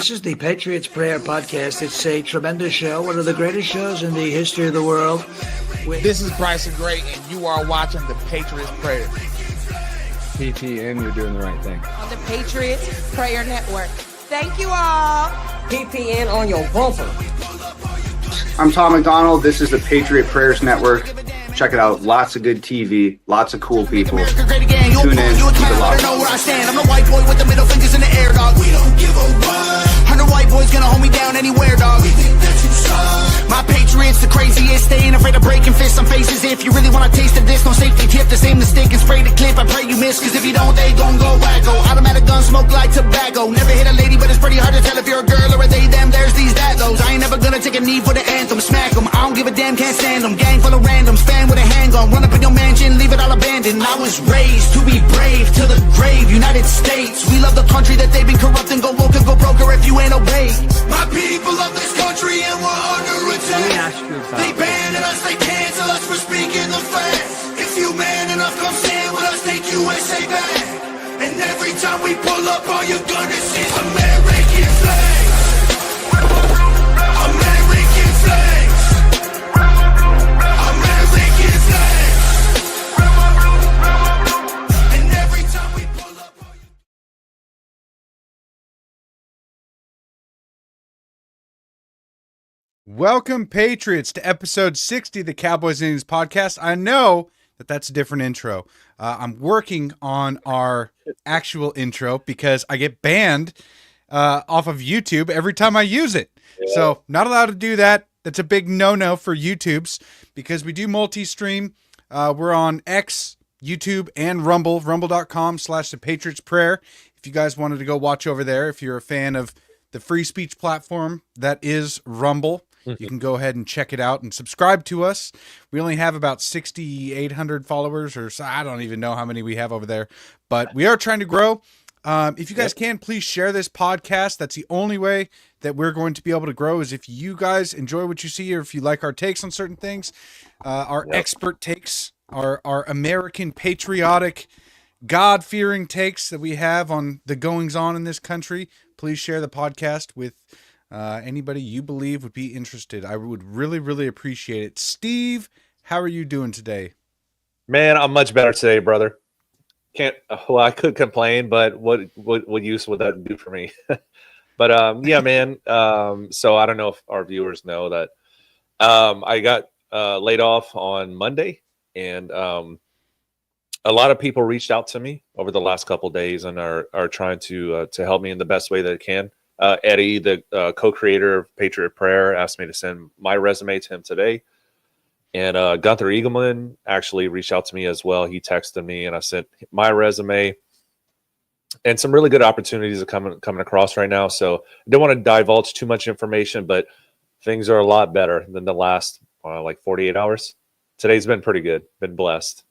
This is the Patriots Prayer Podcast. It's a tremendous show, one of the greatest shows in the history of the world. This is Bryson Gray, and you are watching the Patriots Prayer. PPN, you're doing the right thing. On the Patriots Prayer Network. Thank you all. PPN on your bumper. I'm Tom McDonald. This is the Patriot Prayers Network. Check it out. Lots of good TV. Lots of cool people. Tune in. Keep it locked. I'm the white boy with the middle fingers in the air, dog. We don't give a what. 100 white boys gonna hold me down anywhere, dog. We think that you suck. My Patriots, the craziest. They ain't afraid of breaking fists on faces. If you really wanna taste of this, no safety tip. The same mistake and spray the clip. I pray you miss, cause if you don't, they gon' go wacko. Automatic gun smoke like tobacco. Never hit a lady, but it's pretty hard to tell if you're a girl or a they, them. There's these, that, those. I ain't never gonna take a knee for the anthem. Smack them. I don't give a damn, can't stand them. Gang full of randoms. Fan with a handgun. Run up in your mansion, leave it all abandoned. I was raised to be brave to the grave. United States, we love the country that they've been corrupting. Go woke and go broker if you ain't obeyed. My people love this country and we're under attack. They banning us, they cancel us for speaking the facts. If you man enough, come stand with us, take USA back. And every time we pull up, all you're gonna see is American flags. American flags. American flags. And every time we pull up, all you... Welcome, Patriots, to episode 60 of the Cowboys Innings podcast. I know that that's a different intro. I'm working on our actual intro because I get banned off of YouTube every time I use it. Yeah. So not allowed to do that. That's a big no-no for YouTube's because we do multi-stream. We're on X, YouTube, and Rumble, rumble.com/the Patriots Prayer. If you guys wanted to go watch over there, if you're a fan of the free speech platform that is Rumble, you can go ahead and check it out and subscribe to us. We only have about 6,800 followers, or so, I don't even know how many we have over there, but we are trying to grow. If you guys can, please share this podcast. That's the only way that we're going to be able to grow is if you guys enjoy what you see or if you like our takes on certain things, our expert takes, our American patriotic, God-fearing takes that we have on the goings-on in this country. Please share the podcast with anybody you believe would be interested. I would really, really appreciate it. Steve, how are you doing today? Man, I'm much better today, brother. I could complain, but what use would that do for me? But yeah, man. So I don't know if our viewers know that I got laid off on Monday, and a lot of people reached out to me over the last couple of days and are trying to help me in the best way that they can. Eddie, the co-creator of Patriot Prayer, asked me to send my resume to him today. And Gunther Eagleman actually reached out to me as well. He texted me, and I sent my resume. And some really good opportunities are coming across right now. So I don't want to divulge too much information, but things are a lot better than the last 48 hours. Today's been pretty good. Been blessed.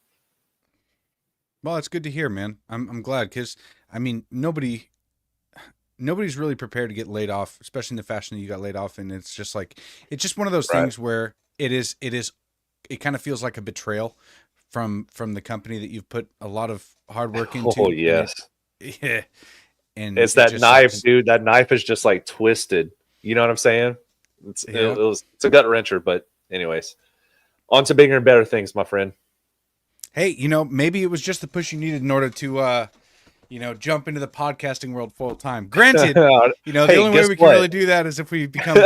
Well, it's good to hear, man. I'm glad because, I mean, nobody's really prepared to get laid off, especially in the fashion that you got laid off. And it's just one of those things where it kind of feels like a betrayal from the company that you've put a lot of hard work into. Oh, yes. Yeah. And it's that knife, dude. That knife is just like twisted. You know what I'm saying? It's a gut wrencher, but anyways, on to bigger and better things, my friend. Hey, maybe it was just the push you needed in order to, jump into the podcasting world full time. Granted, the only way we can really do that is if we become,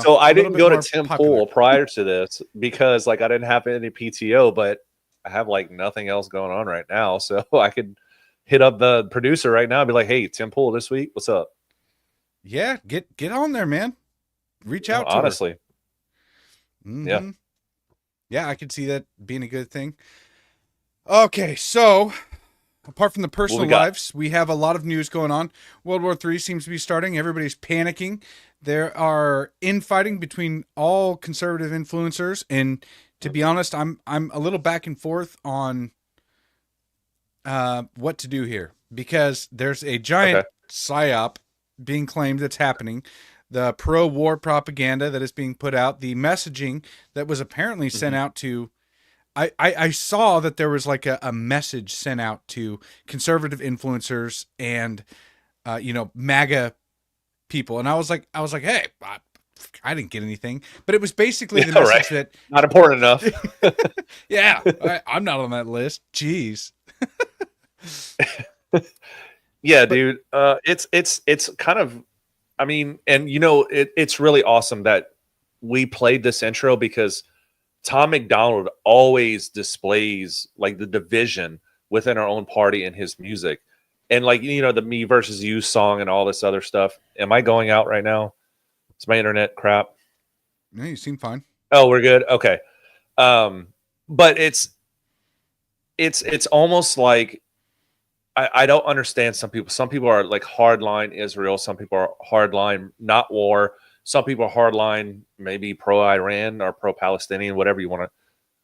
So I didn't go to Tim Pool prior to this because I didn't have any PTO, but I have nothing else going on right now. So I could hit up the producer right now and be like, hey, Tim Pool this week, what's up? Yeah, get on there, man. Reach out to honestly. Mm-hmm. Yeah. Yeah, I could see that being a good thing. Okay, so apart from the personal lives, we have a lot of news going on. World War III seems to be starting. Everybody's panicking. There are infighting between all conservative influencers, and to be honest, I'm a little back and forth on what to do here because there's a giant psyop being claimed that's happening. The pro-war propaganda that is being put out, the messaging that was apparently sent out to. I saw that there was a message sent out to conservative influencers and, MAGA people, and I was like, hey, I didn't get anything, but it was basically the Yeah, message right. that Not important enough. yeah, I'm not on that list. Jeez. Yeah, dude. It's kind of, I mean, and it's really awesome that we played this intro because Tom McDonald always displays like the division within our own party in his music. And like, the me versus you song and all this other stuff. Am I going out right now? Is my internet crap? No, you seem fine. Oh, we're good. Okay. But it's almost like I don't understand some people. Some people are like hardline Israel. Some people are hardline not war. Some people are hardline maybe pro-Iran or pro-Palestinian, whatever you want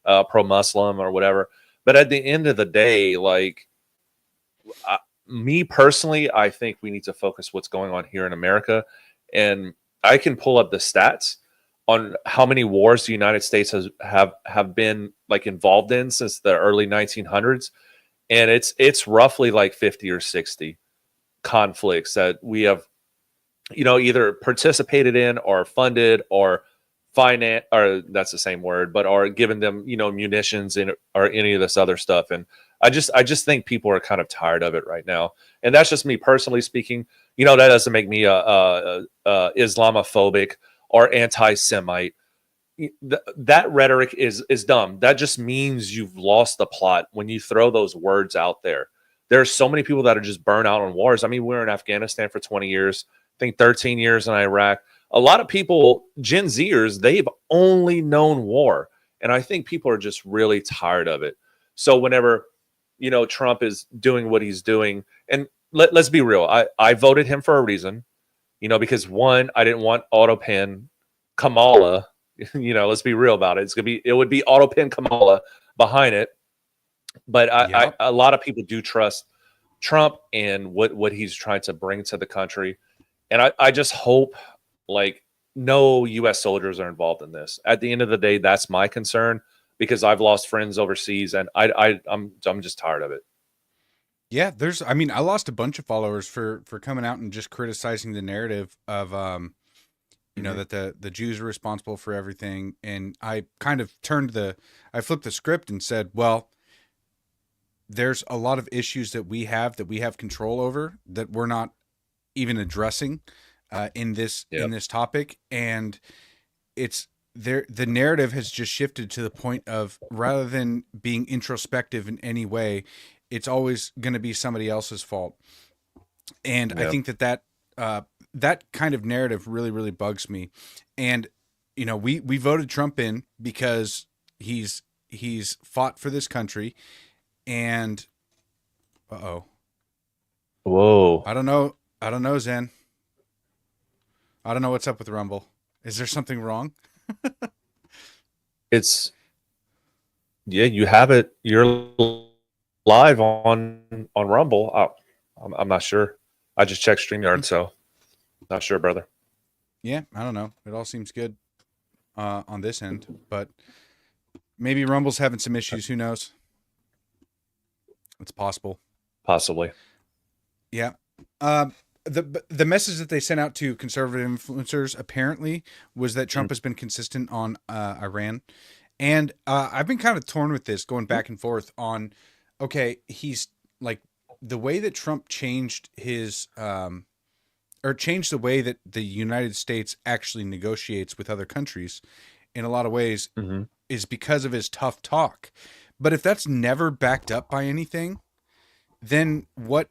to, pro-Muslim or whatever. But at the end of the day, like me personally, I think we need to focus what's going on here in America. And I can pull up the stats on how many wars the United States have been like involved in since the early 1900s. And it's roughly like 50 or 60 conflicts that we have, either participated in or funded or finance, or that's the same word, but are given them, munitions and or any of this other stuff. And I just think people are kind of tired of it right now. And that's just me personally speaking. That doesn't make me a Islamophobic or anti-Semite. That rhetoric is dumb. That just means you've lost the plot when you throw those words out there. There are so many people that are just burnt out on wars. I mean, we were in Afghanistan for 20 years, I think 13 years in Iraq. A lot of people, Gen Zers, they've only known war. And I think people are just really tired of it. So whenever, Trump is doing what he's doing, and let's be real, I voted him for a reason, because one, I didn't want autopin Kamala. Let's be real about it. It would be autopin Kamala behind it. But a lot of people do trust Trump and what he's trying to bring to the country. And I just hope like no U.S. soldiers are involved in this. At the end of the day, that's my concern because I've lost friends overseas and I'm just tired of it. Yeah, I lost a bunch of followers for coming out and just criticizing the narrative of that the Jews are responsible for everything. And I kind of I flipped the script and said, well, there's a lot of issues that we have control over that we're not even addressing in this topic. And it's there. The narrative has just shifted to the point of rather than being introspective in any way, it's always going to be somebody else's fault. And I think that kind of narrative really, really bugs me. And, we voted Trump in because he's fought for this country and Whoa. I don't know, Zen. I don't know what's up with Rumble. Is there something wrong? You have it. You're live on Rumble. I'm not sure. I just checked StreamYard, so not sure, brother. Yeah, I don't know. It all seems good on this end, but maybe Rumble's having some issues. Who knows? It's possible. Possibly. Yeah. The message that they sent out to conservative influencers apparently was that Trump has been consistent on Iran. And I've been kind of torn with this, going back and forth on, okay, he's like the way that Trump changed his or changed the way that the United States actually negotiates with other countries in a lot of ways is because of his tough talk. But if that's never backed up by anything, then what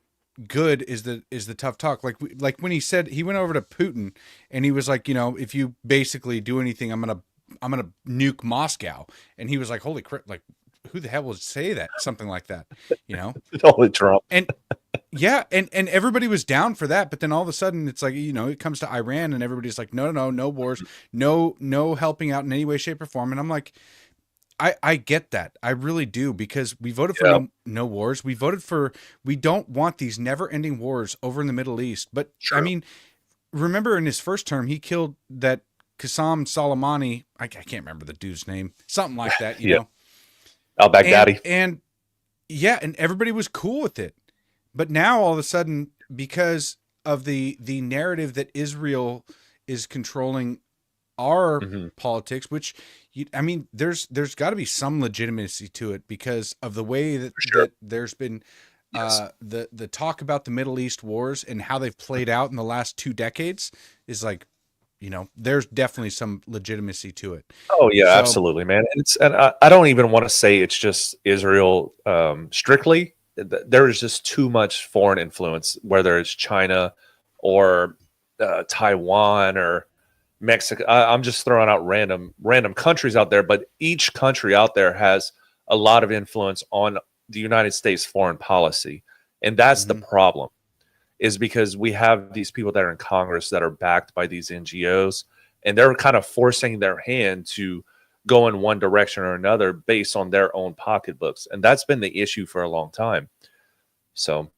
good is the tough talk? Like when he said he went over to Putin and he was like, if you basically do anything, I'm gonna nuke Moscow. And he was like, holy crap, like who the hell would say that? Something like that, Totally Trump. And yeah, and everybody was down for that, but then all of a sudden it's like, it comes to Iran and everybody's like, no wars, no helping out in any way, shape, or form. And I'm like, I get that. I really do, because we voted for no wars. We don't want these never-ending wars over in the Middle East. But true. I mean, remember in his first term, he killed that Qasem Soleimani. I can't remember the dude's name. Something like that, you know. Al-Baghdadi. And everybody was cool with it. But now all of a sudden, because of the narrative that Israel is controlling our politics, which I mean, there's got to be some legitimacy to it because of the way that, that there's been the talk about the Middle East wars and how they've played out in the last 2 decades is like, there's definitely some legitimacy to it. Oh yeah, absolutely, man. And I don't even want to say it's just Israel strictly. There is just too much foreign influence, whether it's China or Taiwan or Mexico. I'm just throwing out random countries out there, but each country out there has a lot of influence on the United States foreign policy, and that's the problem. Is because we have these people that are in Congress that are backed by these NGOs, and they're kind of forcing their hand to go in one direction or another based on their own pocketbooks. And that's been the issue for a long time. So,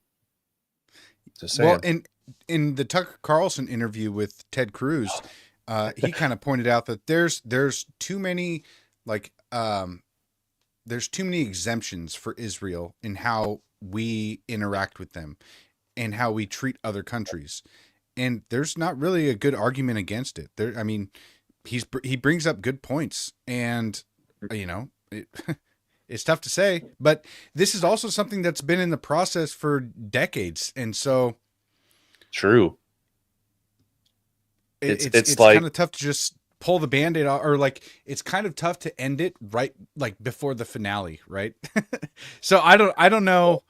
just saying. Well, in the Tucker Carlson interview with Ted Cruz, he kind of pointed out that there's too many there's too many exemptions for Israel in how we interact with them and how we treat other countries. And there's not really a good argument against it. I mean, he brings up good points, and it's tough to say, but this is also something that's been in the process for decades. And so true. It's like kind of tough to just pull the Band-Aid off, or like, it's kind of tough to end it right, like before the finale. Right. So I don't know,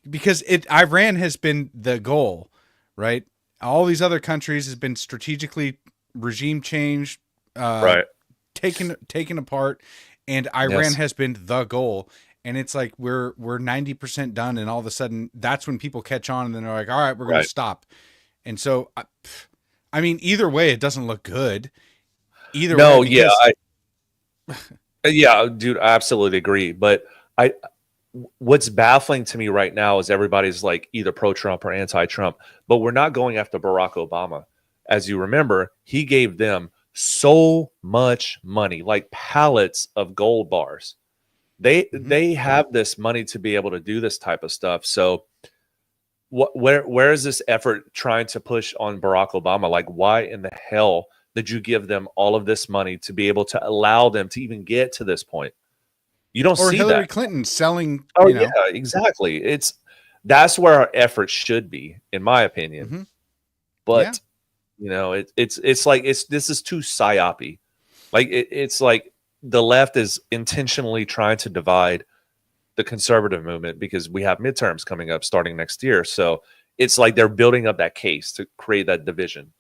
because Iran has been the goal, right? All these other countries has been strategically regime changed, taken apart, and Iran has been the goal. And it's like we're 90% done, and all of a sudden that's when people catch on, and then they're like, all right, we're going to stop. And so, I mean, either way, it doesn't look good. Either way, yeah, dude, I absolutely agree. But what's baffling to me right now is everybody's like either pro-Trump or anti-Trump, but we're not going after Barack Obama. As you remember, he gave them so much money, like pallets of gold bars. They have this money to be able to do this type of stuff. So where is this effort trying to push on Barack Obama? Like, why in the hell did you give them all of this money to be able to allow them to even get to this point? You don't see Hillary that. Clinton selling. Oh yeah, exactly. That's where our effort should be, in my opinion. But it's like this is too psyopy. Like it's like the left is intentionally trying to divide the conservative movement because we have midterms coming up starting next year. So it's like they're building up that case to create that division.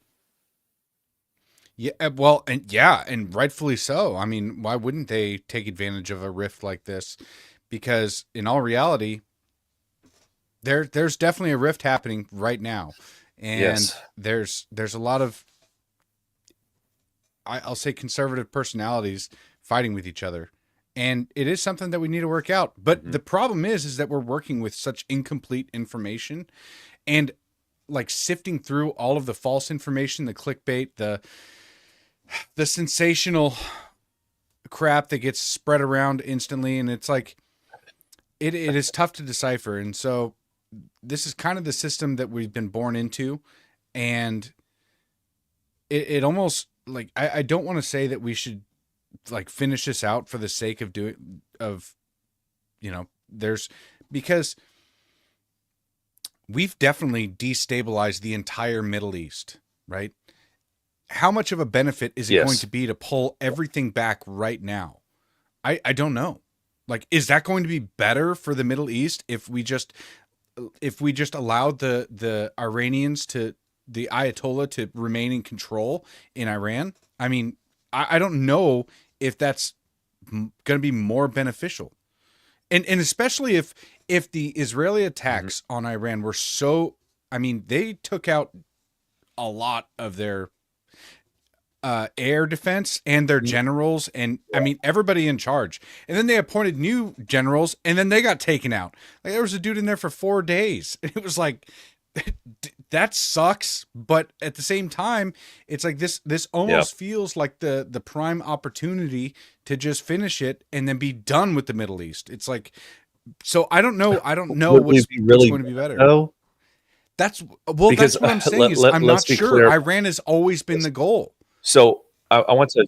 Yeah, well, and rightfully so. I mean, why wouldn't they take advantage of a rift like this? Because in all reality, there's definitely a rift happening right now, and there's a lot of I'll say conservative personalities fighting with each other, and it is something that we need to work out. But the problem is that we're working with such incomplete information, and like sifting through all of the false information, the clickbait, the sensational crap that gets spread around instantly. And it's like, it is tough to decipher. And so this is kind of the system that we've been born into. And it almost like, I don't want to say that we should like finish this out for the sake of because we've definitely destabilized the entire Middle East, right? How much of a benefit is it going to be to pull everything back right now? I don't know. Like, is that going to be better for the Middle East if we just allowed the Iranians the Ayatollah to remain in control in Iran? I mean, I don't know if that's going to be more beneficial. And especially if the Israeli attacks on Iran were so, I mean, they took out a lot of their air defense and their generals, and I mean everybody in charge, and then they appointed new generals, and then they got taken out. Like, there was a dude in there for 4 days, and it was like, that sucks. But at the same time, it's like this almost feels like the prime opportunity to just finish it and then be done with the Middle East. It's like, so I don't know what's going to be better. That's Because that's what I'm saying let, is let, I'm let's not be sure. clear. Iran has always been the goal. So I want to,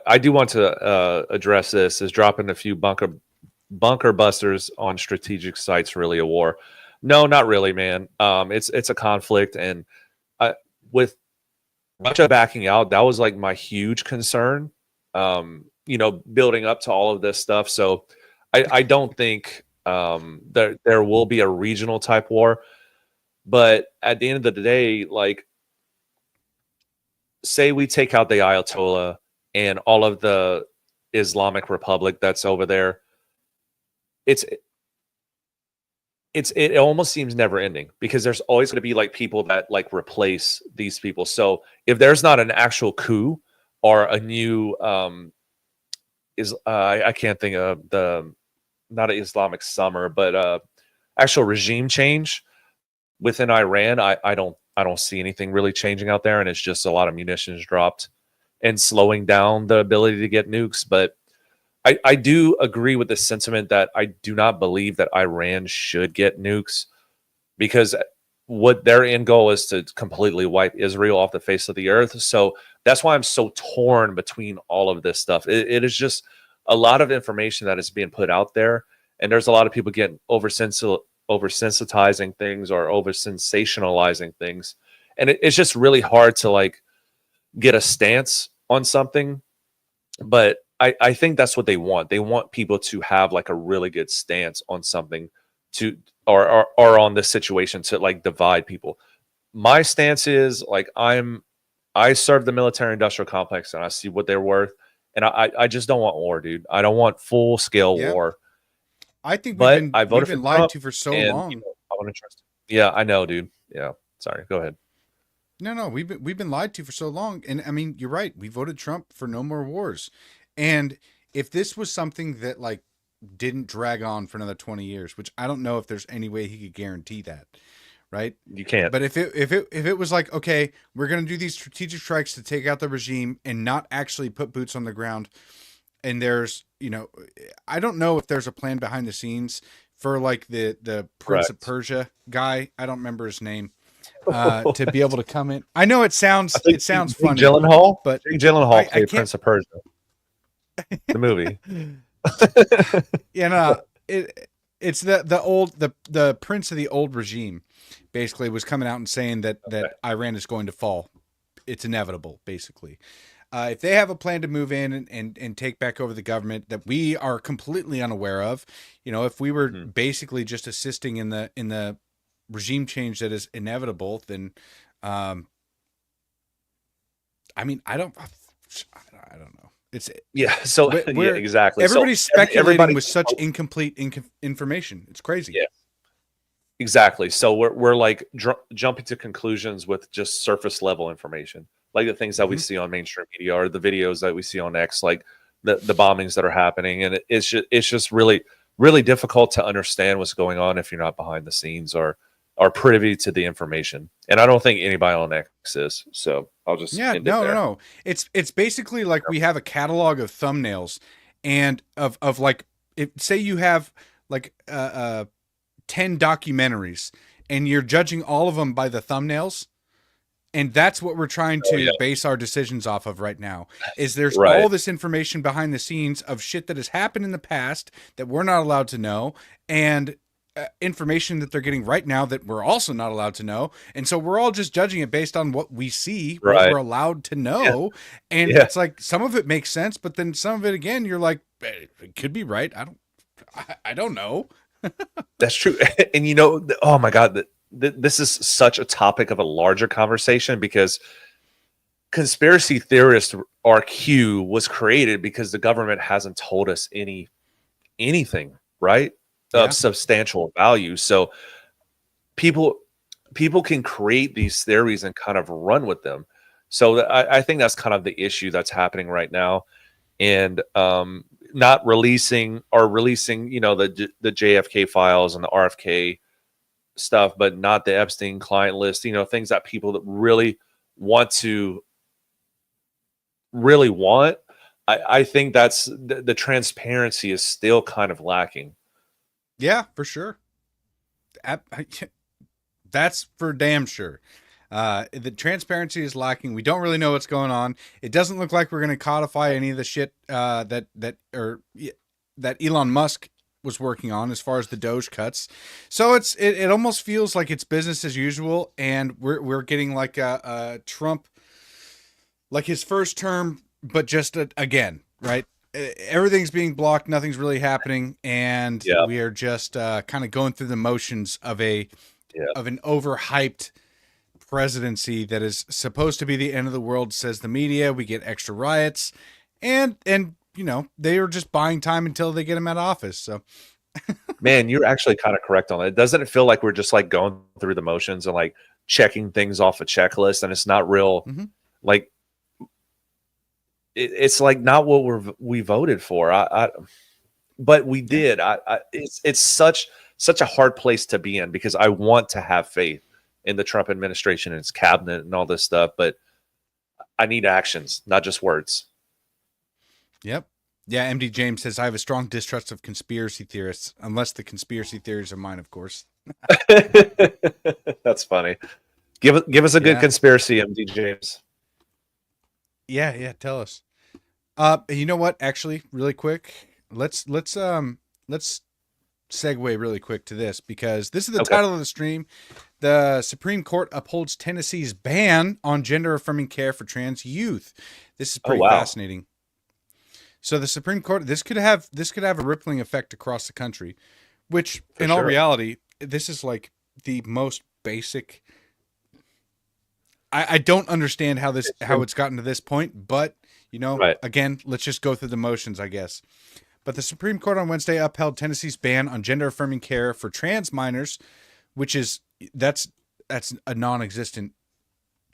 I do want to address this. Is dropping a few bunker busters on strategic sites really a war? No, not really, man. It's a conflict, and with Russia backing out, that was like my huge concern. Building up to all of this stuff. So I don't think there will be a regional type war, but at the end of the day, like, say we take out the Ayatollah and all of the Islamic Republic that's over there, it almost seems never ending because there's always going to be like people that like replace these people. So if there's not an actual coup or a new I can't think of the, not an Islamic summer, but actual regime change within Iran, I don't see anything really changing out there, and it's just a lot of munitions dropped and slowing down the ability to get nukes. But I do agree with the sentiment that I do not believe that Iran should get nukes, because what their end goal is to completely wipe Israel off the face of the earth. So that's why I'm so torn between all of this stuff. It is just a lot of information that is being put out there, and there's a lot of people getting oversensitizing things or over sensationalizing things, and it's just really hard to like get a stance on something. But I think that's what they want. They want people to have like a really good stance on something to or on this situation to like divide people. My stance is like I serve the military industrial complex and I see what they're worth, and I just don't want war, dude. I don't want full scale war. I think But we've I voted been for lied Trump, to for so and, long. I want to trust. Yeah, I know, dude. Yeah, sorry. Go ahead. No, we've been lied to for so long, and I mean, you're right. We voted Trump for no more wars, and if this was something that like didn't drag on for another 20 years, which I don't know if there's any way he could guarantee that, right? You can't. But if it was like, okay, we're gonna do these strategic strikes to take out the regime and not actually put boots on the ground, and there's I don't know if there's a plan behind the scenes for like the Prince of Persia guy. I don't remember his name. To be able to come in. I know it sounds funny. Gyllenhaal, but Jake Gyllenhaal played can't. Prince of Persia, the movie. It's the prince of the old regime, basically was coming out and saying that Iran is going to fall. It's inevitable, basically. If they have a plan to move in and take back over the government that we are completely unaware of, if we were basically just assisting in the regime change that is inevitable, then I mean, I don't know. It's So yeah, exactly. Everybody's So speculating with such incomplete information. It's crazy. Yeah, exactly. So we're like jumping to conclusions with just surface level information, like the things that we see on mainstream media or the videos that we see on X, like the bombings that are happening, and it's just really really difficult to understand what's going on if you're not behind the scenes or are privy to the information. And I don't think anybody on X is. So I'll just no. It's basically like we have a catalog of thumbnails and of like, say you have like 10 documentaries and you're judging all of them by the thumbnails. And that's what we're trying to base our decisions off of right now. Is there's all this information behind the scenes of shit that has happened in the past that we're not allowed to know, and information that they're getting right now that we're also not allowed to know. And so we're all just judging it based on what we see, what we're allowed to know. And it's like, some of it makes sense, but then some of it, again, you're like, it could be right. I don't know. That's true. And oh my God, this is such a topic of a larger conversation, because conspiracy theorist RQ was created because the government hasn't told us anything, right? Of substantial value. So people can create these theories and kind of run with them. So I think that's kind of the issue that's happening right now. And not releasing, the JFK files and the RFK stuff, but not the Epstein client list, things that people that really want. I think that's the transparency is still kind of lacking. Yeah, for sure. That's for damn sure. The transparency is lacking. We don't really know what's going on. It doesn't look like we're going to codify any of the shit that Elon Musk was working on as far as the Doge cuts. So it almost feels like it's business as usual, and we're getting like a Trump, like his first term, but just again, right? Everything's being blocked, nothing's really happening, and we are just kind of going through the motions of an overhyped presidency that is supposed to be the end of the world, says the media. We get extra riots, and you know, they are just buying time until they get him out of office. So man, you're actually kind of correct on it. Doesn't it feel like we're just like going through the motions and like checking things off a checklist, and it's not real like it's like not what we voted for. But we did. It's such a hard place to be in, because I want to have faith in the Trump administration and its cabinet and all this stuff, but I need actions, not just words. Yep. Yeah, MD James says, I have a strong distrust of conspiracy theorists, unless the conspiracy theories are mine, of course. That's funny. Give us a good conspiracy, MD James. Yeah, tell us. You know what? Actually, really quick, let's segue really quick to this, because this is the title of the stream. The Supreme Court upholds Tennessee's ban on gender-affirming care for trans youth. This is pretty fascinating. So the Supreme Court, this could have a rippling effect across the country, which in all reality, this is like the most basic. I don't understand how it's gotten to this point, but you know, again, let's just go through the motions, I guess. But the Supreme Court on Wednesday upheld Tennessee's ban on gender-affirming care for trans minors, which is that's a non-existent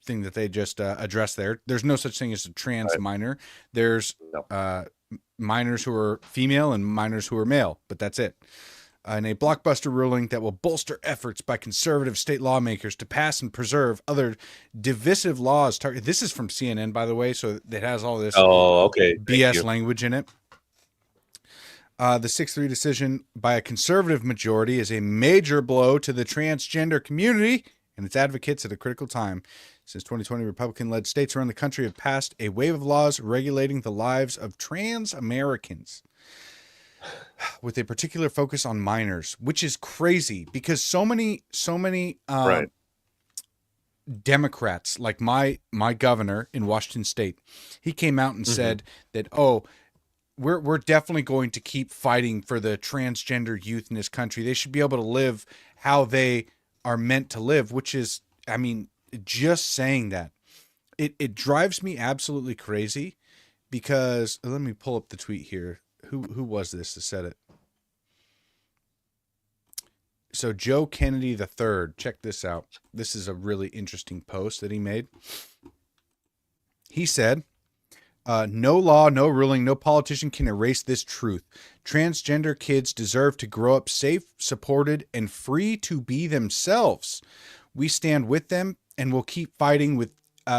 thing that they just addressed there. There's no such thing as a trans minor. There's minors who are female and minors who are male, but that's it. In a blockbuster ruling that will bolster efforts by conservative state lawmakers to pass and preserve other divisive laws. This is from CNN, by the way, so it has all this BS language in it. The 6-3 decision by a conservative majority is a major blow to the transgender community and its advocates at a critical time. Since 2020, Republican-led states around the country have passed a wave of laws regulating the lives of trans Americans, with a particular focus on minors, which is crazy because so many Democrats, like my governor in Washington State, he came out and said that, we're definitely going to keep fighting for the transgender youth in this country. They should be able to live how they are meant to live, which is, I mean, just saying that, it drives me absolutely crazy, because let me pull up the tweet here. Who was this that said it? So Joe Kennedy III, check this out. This is a really interesting post that he made. He said, no law, no ruling, no politician can erase this truth. Transgender kids deserve to grow up safe, supported, and free to be themselves. We stand with them and will keep fighting with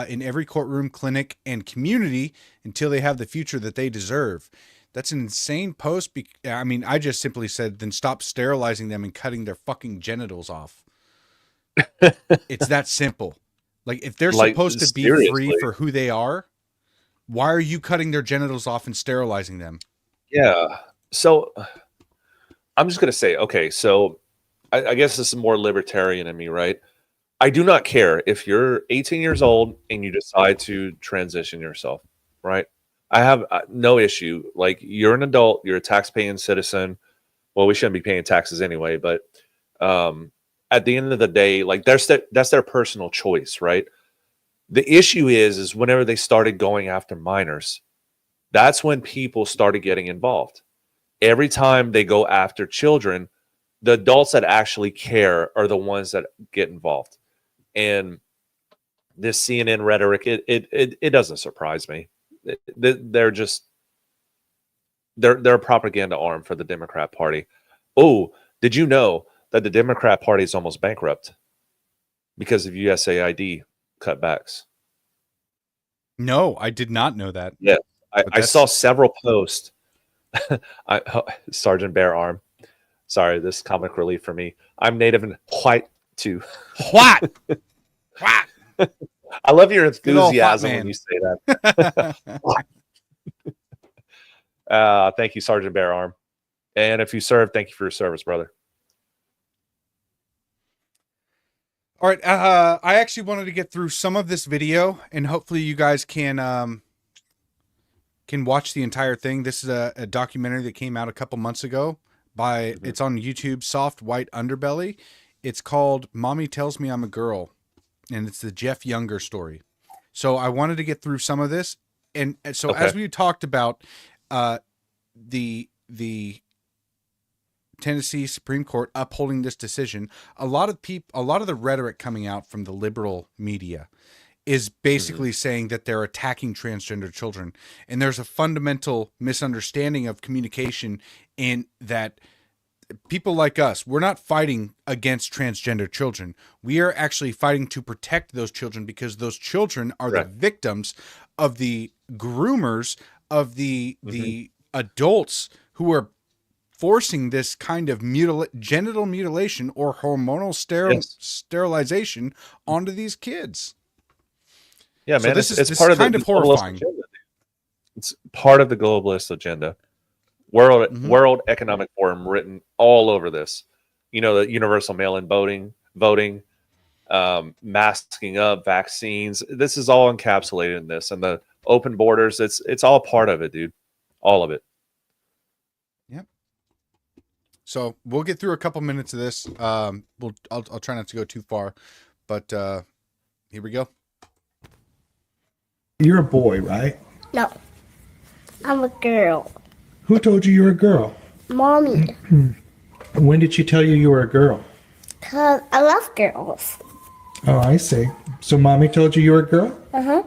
in every courtroom, clinic, and community until they have the future that they deserve. That's an insane post. I mean, I just simply said, then stop sterilizing them and cutting their fucking genitals off. It's that simple. Like, if they're supposed to be free for who they are, why are you cutting their genitals off and sterilizing them? Yeah. So I'm just going to say, okay, so I guess this is more libertarian in me, right? I do not care if you're 18 years old and you decide to transition yourself, right? I have no issue. Like, you're an adult, you're a tax-paying citizen. Well, we shouldn't be paying taxes anyway, but at the end of the day, like, that's their personal choice, right? The issue is whenever they started going after minors, that's when people started getting involved. Every time they go after children, the adults that actually care are the ones that get involved. And this CNN rhetoric, it doesn't surprise me. They're a propaganda arm for the Democrat Party. Oh, did you know that the Democrat Party is almost bankrupt because of USAID cutbacks? No, I did not know that. Yeah, I saw several posts. Sergeant Bear Arm. Sorry, this comic relief for me. I'm native and white too. What? What? I love your Good old white enthusiasm man. when you say that. Thank you, Sergeant Bear Arm. And if you serve, thank you for your service, brother. All right. I actually wanted to get through some of this video, and hopefully you guys can watch the entire thing. This is a documentary that came out a couple months ago. It's on YouTube, Soft White Underbelly. It's called Mommy Tells Me I'm a Girl, and it's the Jeff Younger story. So I wanted to get through some of this, and so as we talked about the Tennessee Supreme Court upholding this decision, a lot of the rhetoric coming out from the liberal media is basically saying that they're attacking transgender children. And there's a fundamental misunderstanding of communication in that people like us, we're not fighting against transgender children. We are actually fighting to protect those children, because those children are the victims of the groomers, of the adults who are forcing this kind of genital mutilation or hormonal sterilization onto these kids. Yeah, man, so it's part of kind the of horrifying. agenda. It's part of the globalist agenda. World Economic Forum written all over this. You know, the universal mail-in voting, masking up, vaccines. This is all encapsulated in this, and the open borders. It's all part of it, dude. All of it. Yep. So we'll get through a couple minutes of this. I'll try not to go too far, but here we go. You're a boy, right? No, I'm a girl. Who told you you were a girl? Mommy. When did she tell you you were a girl? Because I love girls. Oh, I see. So mommy told you you were a girl? Uh-huh.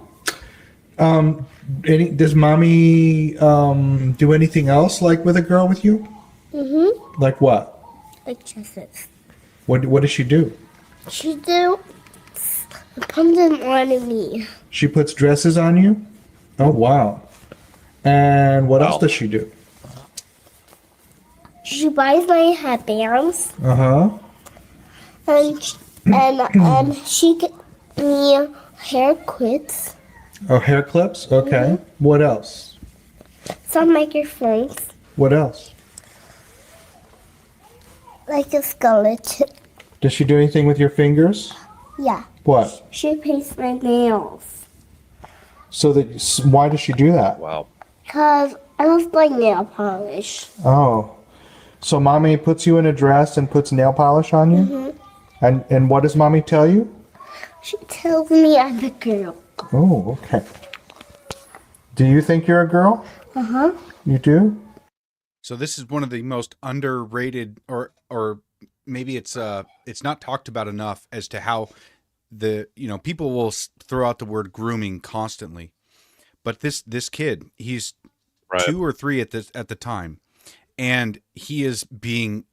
Does mommy do anything else like with a girl with you? Mm-hmm. Like what? Like dresses. What does she do? She do puts them on me. She puts dresses on you? Oh, wow. And what else does she do? She buys my headbands. Uh-huh. And she get me hair clips. Oh, hair clips? Okay. What else? Some microphones. What else? Like a skeleton. Does she do anything with your fingers? Yeah. What? She paints my nails. Why does she do that? Wow. Because I love like nail polish. Oh. So mommy puts you in a dress and puts nail polish on you? And what does mommy tell you? She tells me I'm a girl. Oh, okay. Do you think you're a girl? Uh-huh. You do? So this is one of the most underrated, or maybe it's not talked about enough as to how people will throw out the word grooming constantly. But this kid, he's 2 or 3 at the time, and he is being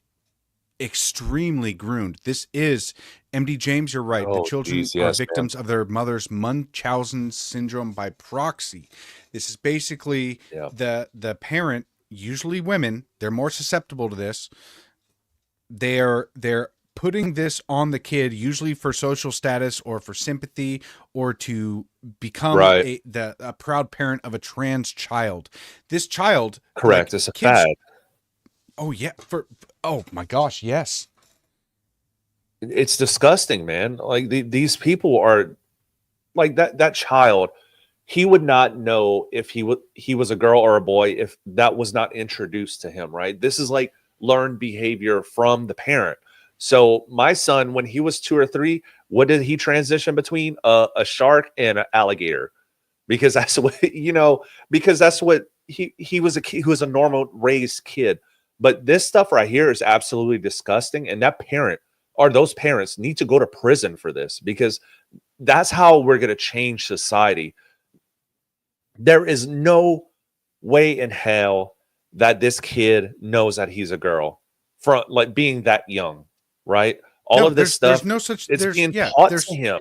extremely groomed. This is MD James. You're right. The children are victims of their mother's Munchausen syndrome by proxy. This is basically the parent, usually women. They're more susceptible to this. They're putting this on the kid, usually for social status or for sympathy or to become a proud parent of a trans child. This child, correct, it's a fad. Oh yeah, oh my gosh, yes. It's disgusting, man. Like these people are like that child. He would not know if he was a girl or a boy if that was not introduced to him, right? This is like learned behavior from the parent. So my son, when he was 2 or 3, what did he transition between? A shark and an alligator, because that's what because that's what he was a normal raised kid. But this stuff right here is absolutely disgusting, and those parents need to go to prison for this, because that's how we're going to change society. There is no way in hell that this kid knows that he's a girl from like being that young, right? All of this stuff, it's being taught to him.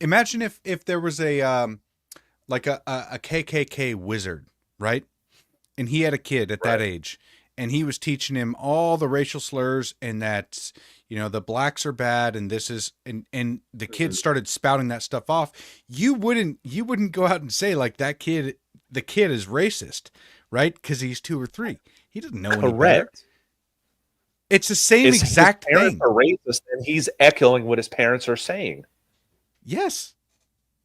Imagine if there was a KKK wizard, right? And he had a kid at that age, and he was teaching him all the racial slurs and that, you know, the blacks are bad and this is, and the kid started spouting that stuff off. You wouldn't go out and say like the kid is racist, right? Because he's 2 or 3. He doesn't know any better. It's the same exact his parents thing. are racist, and he's echoing what his parents are saying. Yes,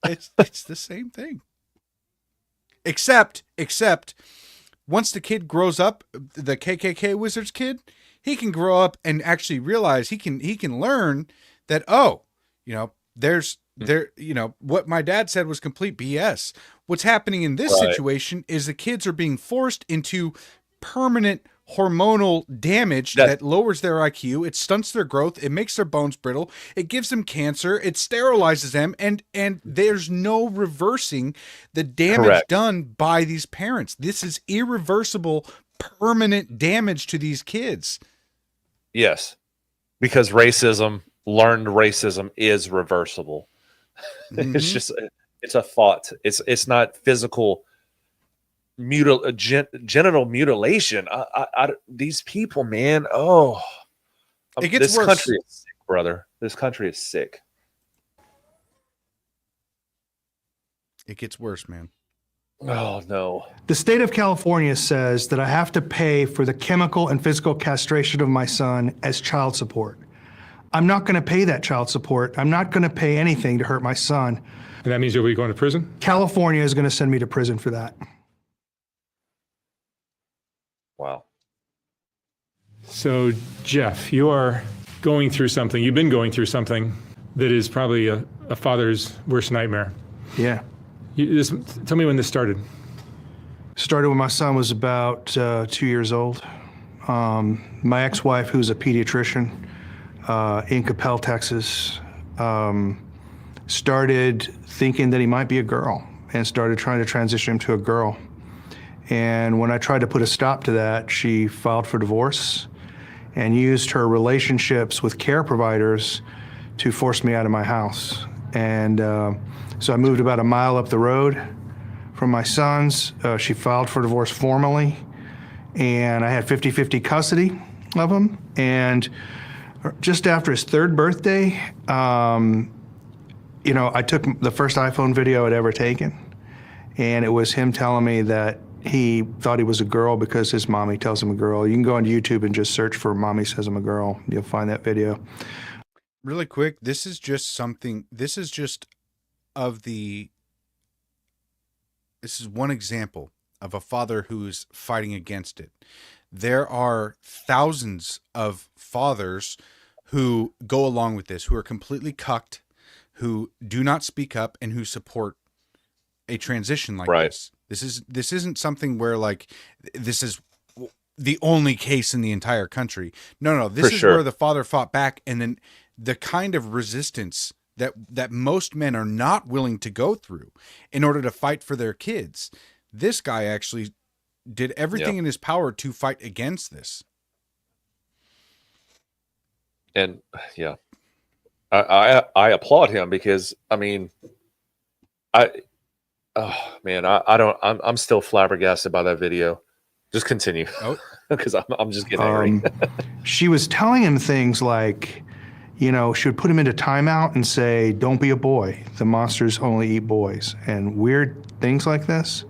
it's the same thing. Except once the kid grows up, the KKK wizard's kid, he can grow up and actually realize he can learn that, oh, you know, you know, what my dad said was complete BS. What's happening in this situation is the kids are being forced into permanent hormonal damage that lowers their IQ. It stunts their growth. It makes their bones brittle. It gives them cancer. It sterilizes them. And there's no reversing the damage done by these parents. This is irreversible, permanent damage to these kids. Yes, because learned racism is reversible. Mm-hmm. It's a thought. It's not physical genital mutilation. These people, man. Oh, it gets this worse. Country is sick, brother. This country is sick. It gets worse, man. Oh no. The state of California says that I have to pay for the chemical and physical castration of my son as child support. I'm not going to pay that child support. I'm not going to pay anything to hurt my son. And that means you'll be going to prison? California is going to send me to prison for that. Wow. So, Jeff, you are going through something. You've been going through something that is probably a father's worst nightmare. Yeah. Tell me when this started. Started when my son was about 2 years old. My ex-wife, who's a pediatrician in Capel, Texas, started thinking that he might be a girl and started trying to transition him to a girl. And when I tried to put a stop to that, she filed for divorce and used her relationships with care providers to force me out of my house. And so I moved about a mile up the road from my sons. She filed for divorce formally, and I had 50-50 custody of him. And just after his 3rd birthday, you know, I took the first iPhone video I'd ever taken, and it was him telling me that he thought he was a girl because his mommy tells him a girl. You can go on YouTube and just search for "mommy says I'm a girl." You'll find that video. Really quick, this is just one example of a father who's fighting against it. There are thousands of fathers who go along with this, who are completely cucked, who do not speak up, and who support a transition like this. This isn't something where like this is the only case in the entire country. No, this is where the father fought back, and then the kind of resistance that most men are not willing to go through in order to fight for their kids. This guy actually did everything in his power to fight against this. And yeah, I applaud him because I mean, I'm still flabbergasted by that video. Just continue, because I'm just getting angry. She was telling him things like, you know, she would put him into timeout and say, "Don't be a boy. The monsters only eat boys," and weird things like this.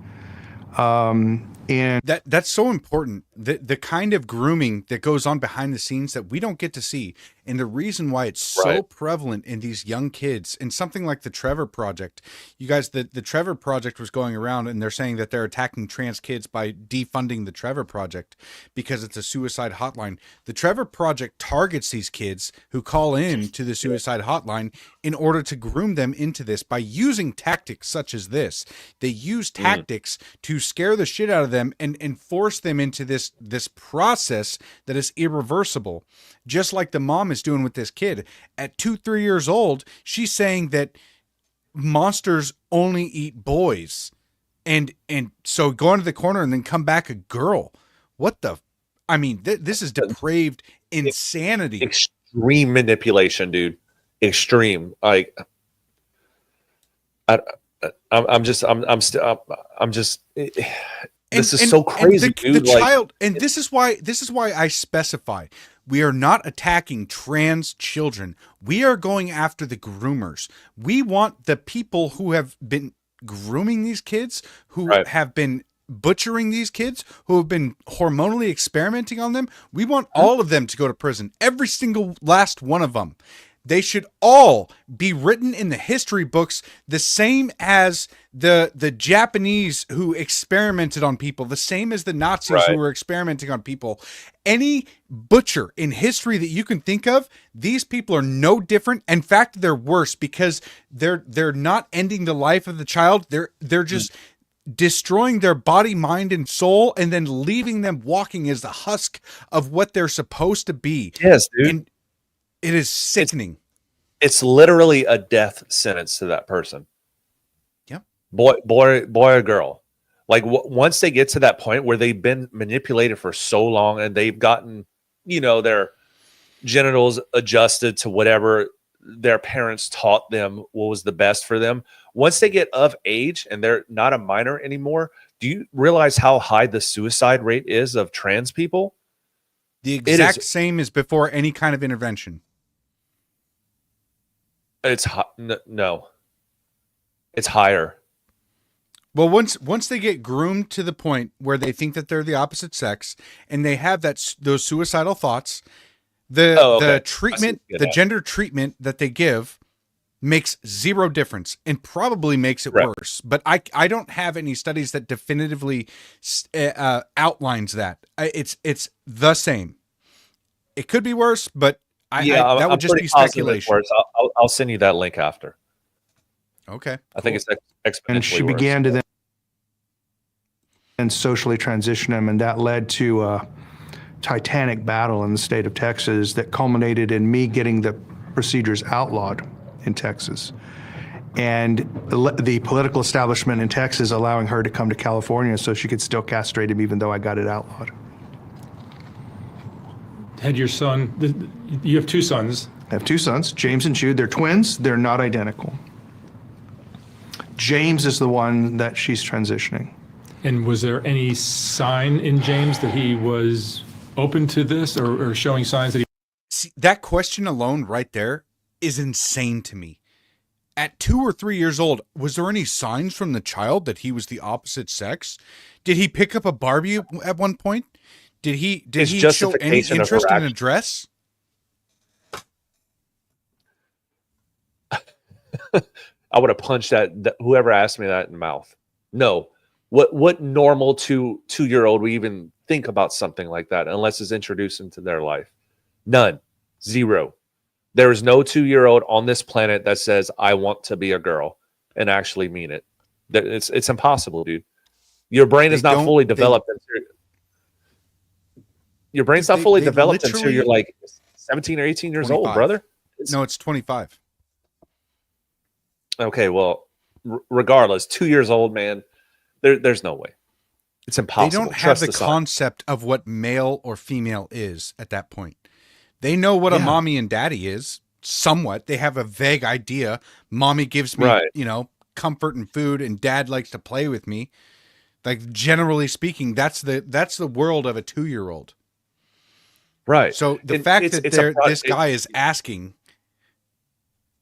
And that's so important. The kind of grooming that goes on behind the scenes that we don't get to see, and the reason why it's so prevalent in these young kids, and something like the Trevor Project. You guys, the Trevor Project was going around, and they're saying that they're attacking trans kids by defunding the Trevor Project because it's a suicide hotline. The Trevor Project targets these kids who call in to the suicide hotline in order to groom them into this by using tactics such as this. They use tactics to scare the shit out of them and force them into this process that is irreversible. Just like the mom is doing with this kid. At 2-3 years old, she's saying that monsters only eat boys. And so go into the corner and then come back a girl. What the? I mean, this is depraved insanity. Extreme manipulation, dude. Extreme. Like, I'm just This is so crazy, dude. The child, and this is why I specify we are not attacking trans children. We are going after the groomers. We want the people who have been grooming these kids, who have been butchering these kids, who have been hormonally experimenting on them. We want all of them to go to prison. Every single last one of them. They should all be written in the history books the same as the Japanese who experimented on people, the same as the Nazis who were experimenting on people. Any butcher in history that you can think of, these people are no different. In fact, they're worse because they're not ending the life of the child. They're just destroying their body, mind, and soul, and then leaving them walking as the husk of what they're supposed to be. Yes, dude. And it is sickening. It's literally a death sentence to that person. Yep. Boy or girl. Like once they get to that point where they've been manipulated for so long and they've gotten, their genitals adjusted to whatever their parents taught them what was the best for them. Once they get of age and they're not a minor anymore, do you realize how high the suicide rate is of trans people? The exact same as before any kind of intervention. It's no. It's higher. Well, once they get groomed to the point where they think that they're the opposite sex and they have those suicidal thoughts, the treatment, the gender treatment that they give makes zero difference and probably makes it worse. But I don't have any studies that definitively outlines that. It's the same. It could be worse, but that would just be speculation. I'll send you that link after. Okay. I think it's exponentially And she worse. began to then socially transition him, and that led to a titanic battle in the state of Texas that culminated in me getting the procedures outlawed in Texas. And the political establishment in Texas allowing her to come to California so she could still castrate him even though I got it outlawed. Had your son, you have two sons. I have two sons, James and Jude. They're twins. They're not identical. James is the one that she's transitioning. And was there any sign in James that he was open to this or showing signs that he... See, that question alone right there is insane to me. At 2 or 3 years old, was there any signs from the child that he was the opposite sex? Did he pick up a Barbie at one point? Did he show any interest in a dress? I would have punched that whoever asked me that in the mouth. No. What normal two-year-old would even think about something like that unless it's introduced into their life? None. Zero. There is no 2-year-old on this planet that says, I want to be a girl and actually mean it. It's impossible, dude. Your brain is not fully developed. Your brain's not fully developed until you're like 17 or 18 years 25. old, brother. No, it's 25. Okay, well, regardless, 2 years old, man, there's no way. It's impossible. They don't have the concept of what male or female is at that point. They know what a mommy and daddy is, somewhat. They have a vague idea. Mommy gives me, comfort and food, and dad likes to play with me. Like, generally speaking, that's the world of a 2-year-old. Right. So the fact that this guy is asking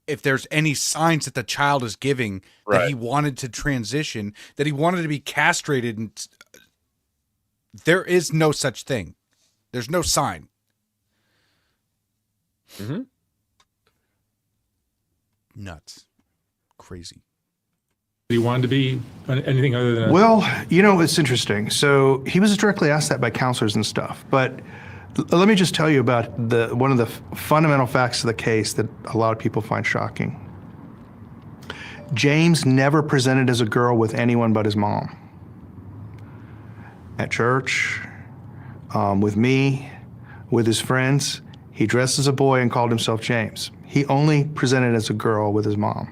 if there's any signs that the child is giving that he wanted to transition, that he wanted to be castrated, and there is no such thing. There's no sign. Mm-hmm. Nuts. Crazy. He wanted to be anything other than... Well, it's interesting. So he was directly asked that by counselors and stuff, but let me just tell you about one of the fundamental facts of the case that a lot of people find shocking. James never presented as a girl with anyone but his mom. At church, with me, with his friends, he dressed as a boy and called himself James. He only presented as a girl with his mom.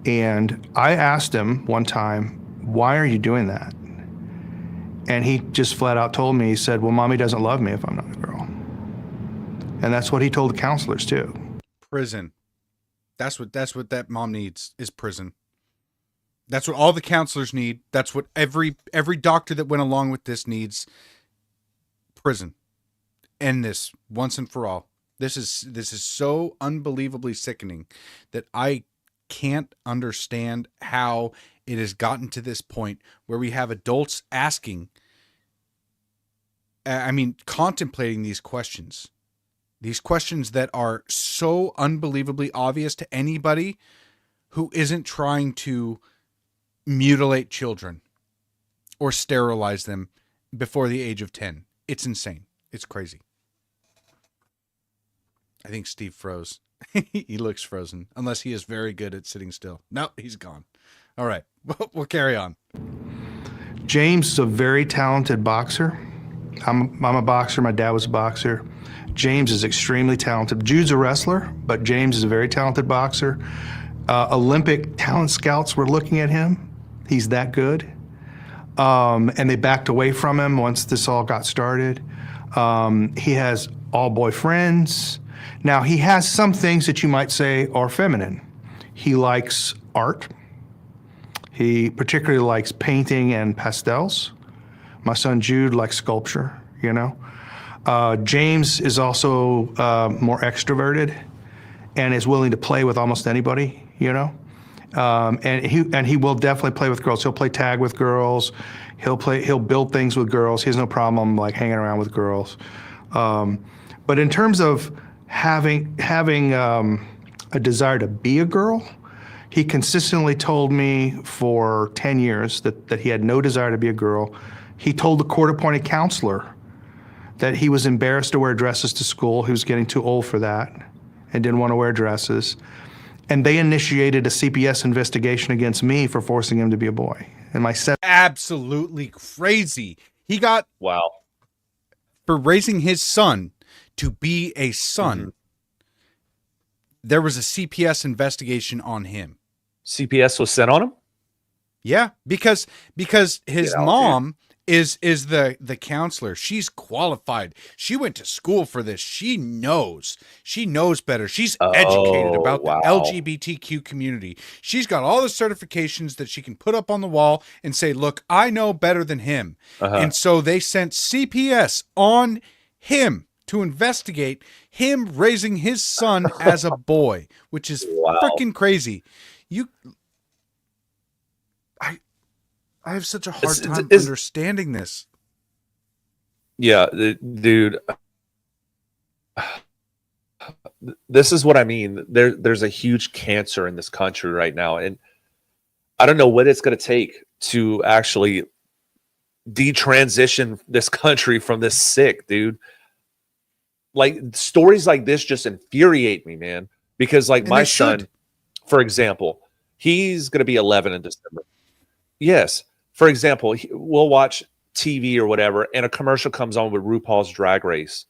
And I asked him one time, why are you doing that? And he just flat out told me, he said, well, mommy doesn't love me if I'm not a girl. And that's what he told the counselors too. Prison. That's what that mom needs, is prison. That's what all the counselors need. That's what every doctor that went along with this needs. Prison. End this once and for all. This is so unbelievably sickening that I can't understand how it has gotten to this point where we have adults asking, contemplating these questions that are so unbelievably obvious to anybody who isn't trying to mutilate children or sterilize them before the age of 10. It's insane. It's crazy. I think Steve froze. He looks frozen, unless he is very good at sitting still. No, he's gone. All right, we'll carry on. James is a very talented boxer. I'm a boxer. My dad was a boxer. James is extremely talented. Jude's a wrestler, but James is a very talented boxer. Olympic talent scouts were looking at him. He's that good. And they backed away from him once this all got started. He has all boyfriends. Now, he has some things that you might say are feminine. He likes art. He particularly likes painting and pastels. My son Jude likes sculpture, you know. James is also more extroverted and is willing to play with almost anybody, you know. And he will definitely play with girls. He'll play tag with girls. He'll build things with girls. He has no problem like hanging around with girls. But in terms of having a desire to be a girl, he consistently told me for 10 years that he had no desire to be a girl. He told the court-appointed counselor that he was embarrassed to wear dresses to school. He was getting too old for that and didn't want to wear dresses. And they initiated a CPS investigation against me for forcing him to be a boy. And my absolutely crazy. He got for raising his son to be a son. Mm-hmm. There was a CPS investigation on him. CPS was sent on him? Yeah, because his mom is the counselor. She's qualified. She went to school for this. She knows better. She's educated about the LGBTQ community. She's got all the certifications that she can put up on the wall and say, look, I know better than him. And so they sent CPS on him to investigate him raising his son as a boy, which is freaking crazy. I have such a hard time understanding this. Yeah, dude. This is what I mean. There's a huge cancer in this country right now, and I don't know what it's going to take to actually detransition this country from this sick, dude. Like, stories like this just infuriate me, man. Because, like, my son, for example, he's going to be 11 in December. Yes. For example, we'll watch TV or whatever, and a commercial comes on with RuPaul's Drag Race.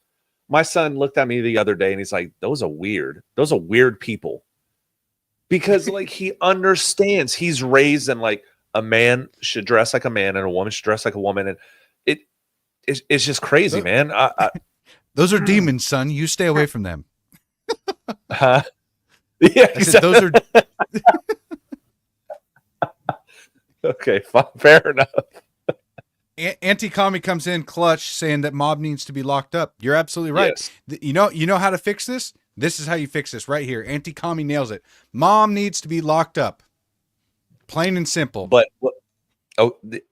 My son looked at me the other day, and he's like, those are weird. Those are weird people. Because, like, he understands. He's raised in, like, a man should dress like a man, and a woman should dress like a woman. And it's just crazy, man. Those are demons, son. You stay away from them. Yeah, exactly. Those are... Okay, fair enough. Auntie Kami comes in clutch saying that Mob needs to be locked up. You're absolutely right. Yes. You know how to fix this? This is how you fix this right here. Auntie Kami nails it. Mom needs to be locked up. Plain and simple. But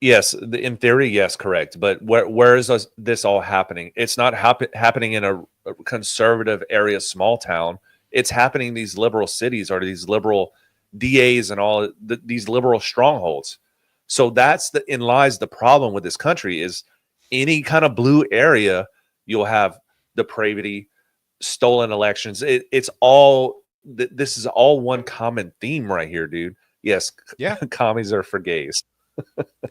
yes, in theory, yes, correct. But where is this all happening? It's not happening in a conservative area, small town. It's happening in these liberal cities or these liberal DAs and all these liberal strongholds. So in lies the problem with this country is any kind of blue area, you'll have depravity, stolen elections. It's all, this is all one common theme right here, dude. Yes. Yeah. Commies are for gays.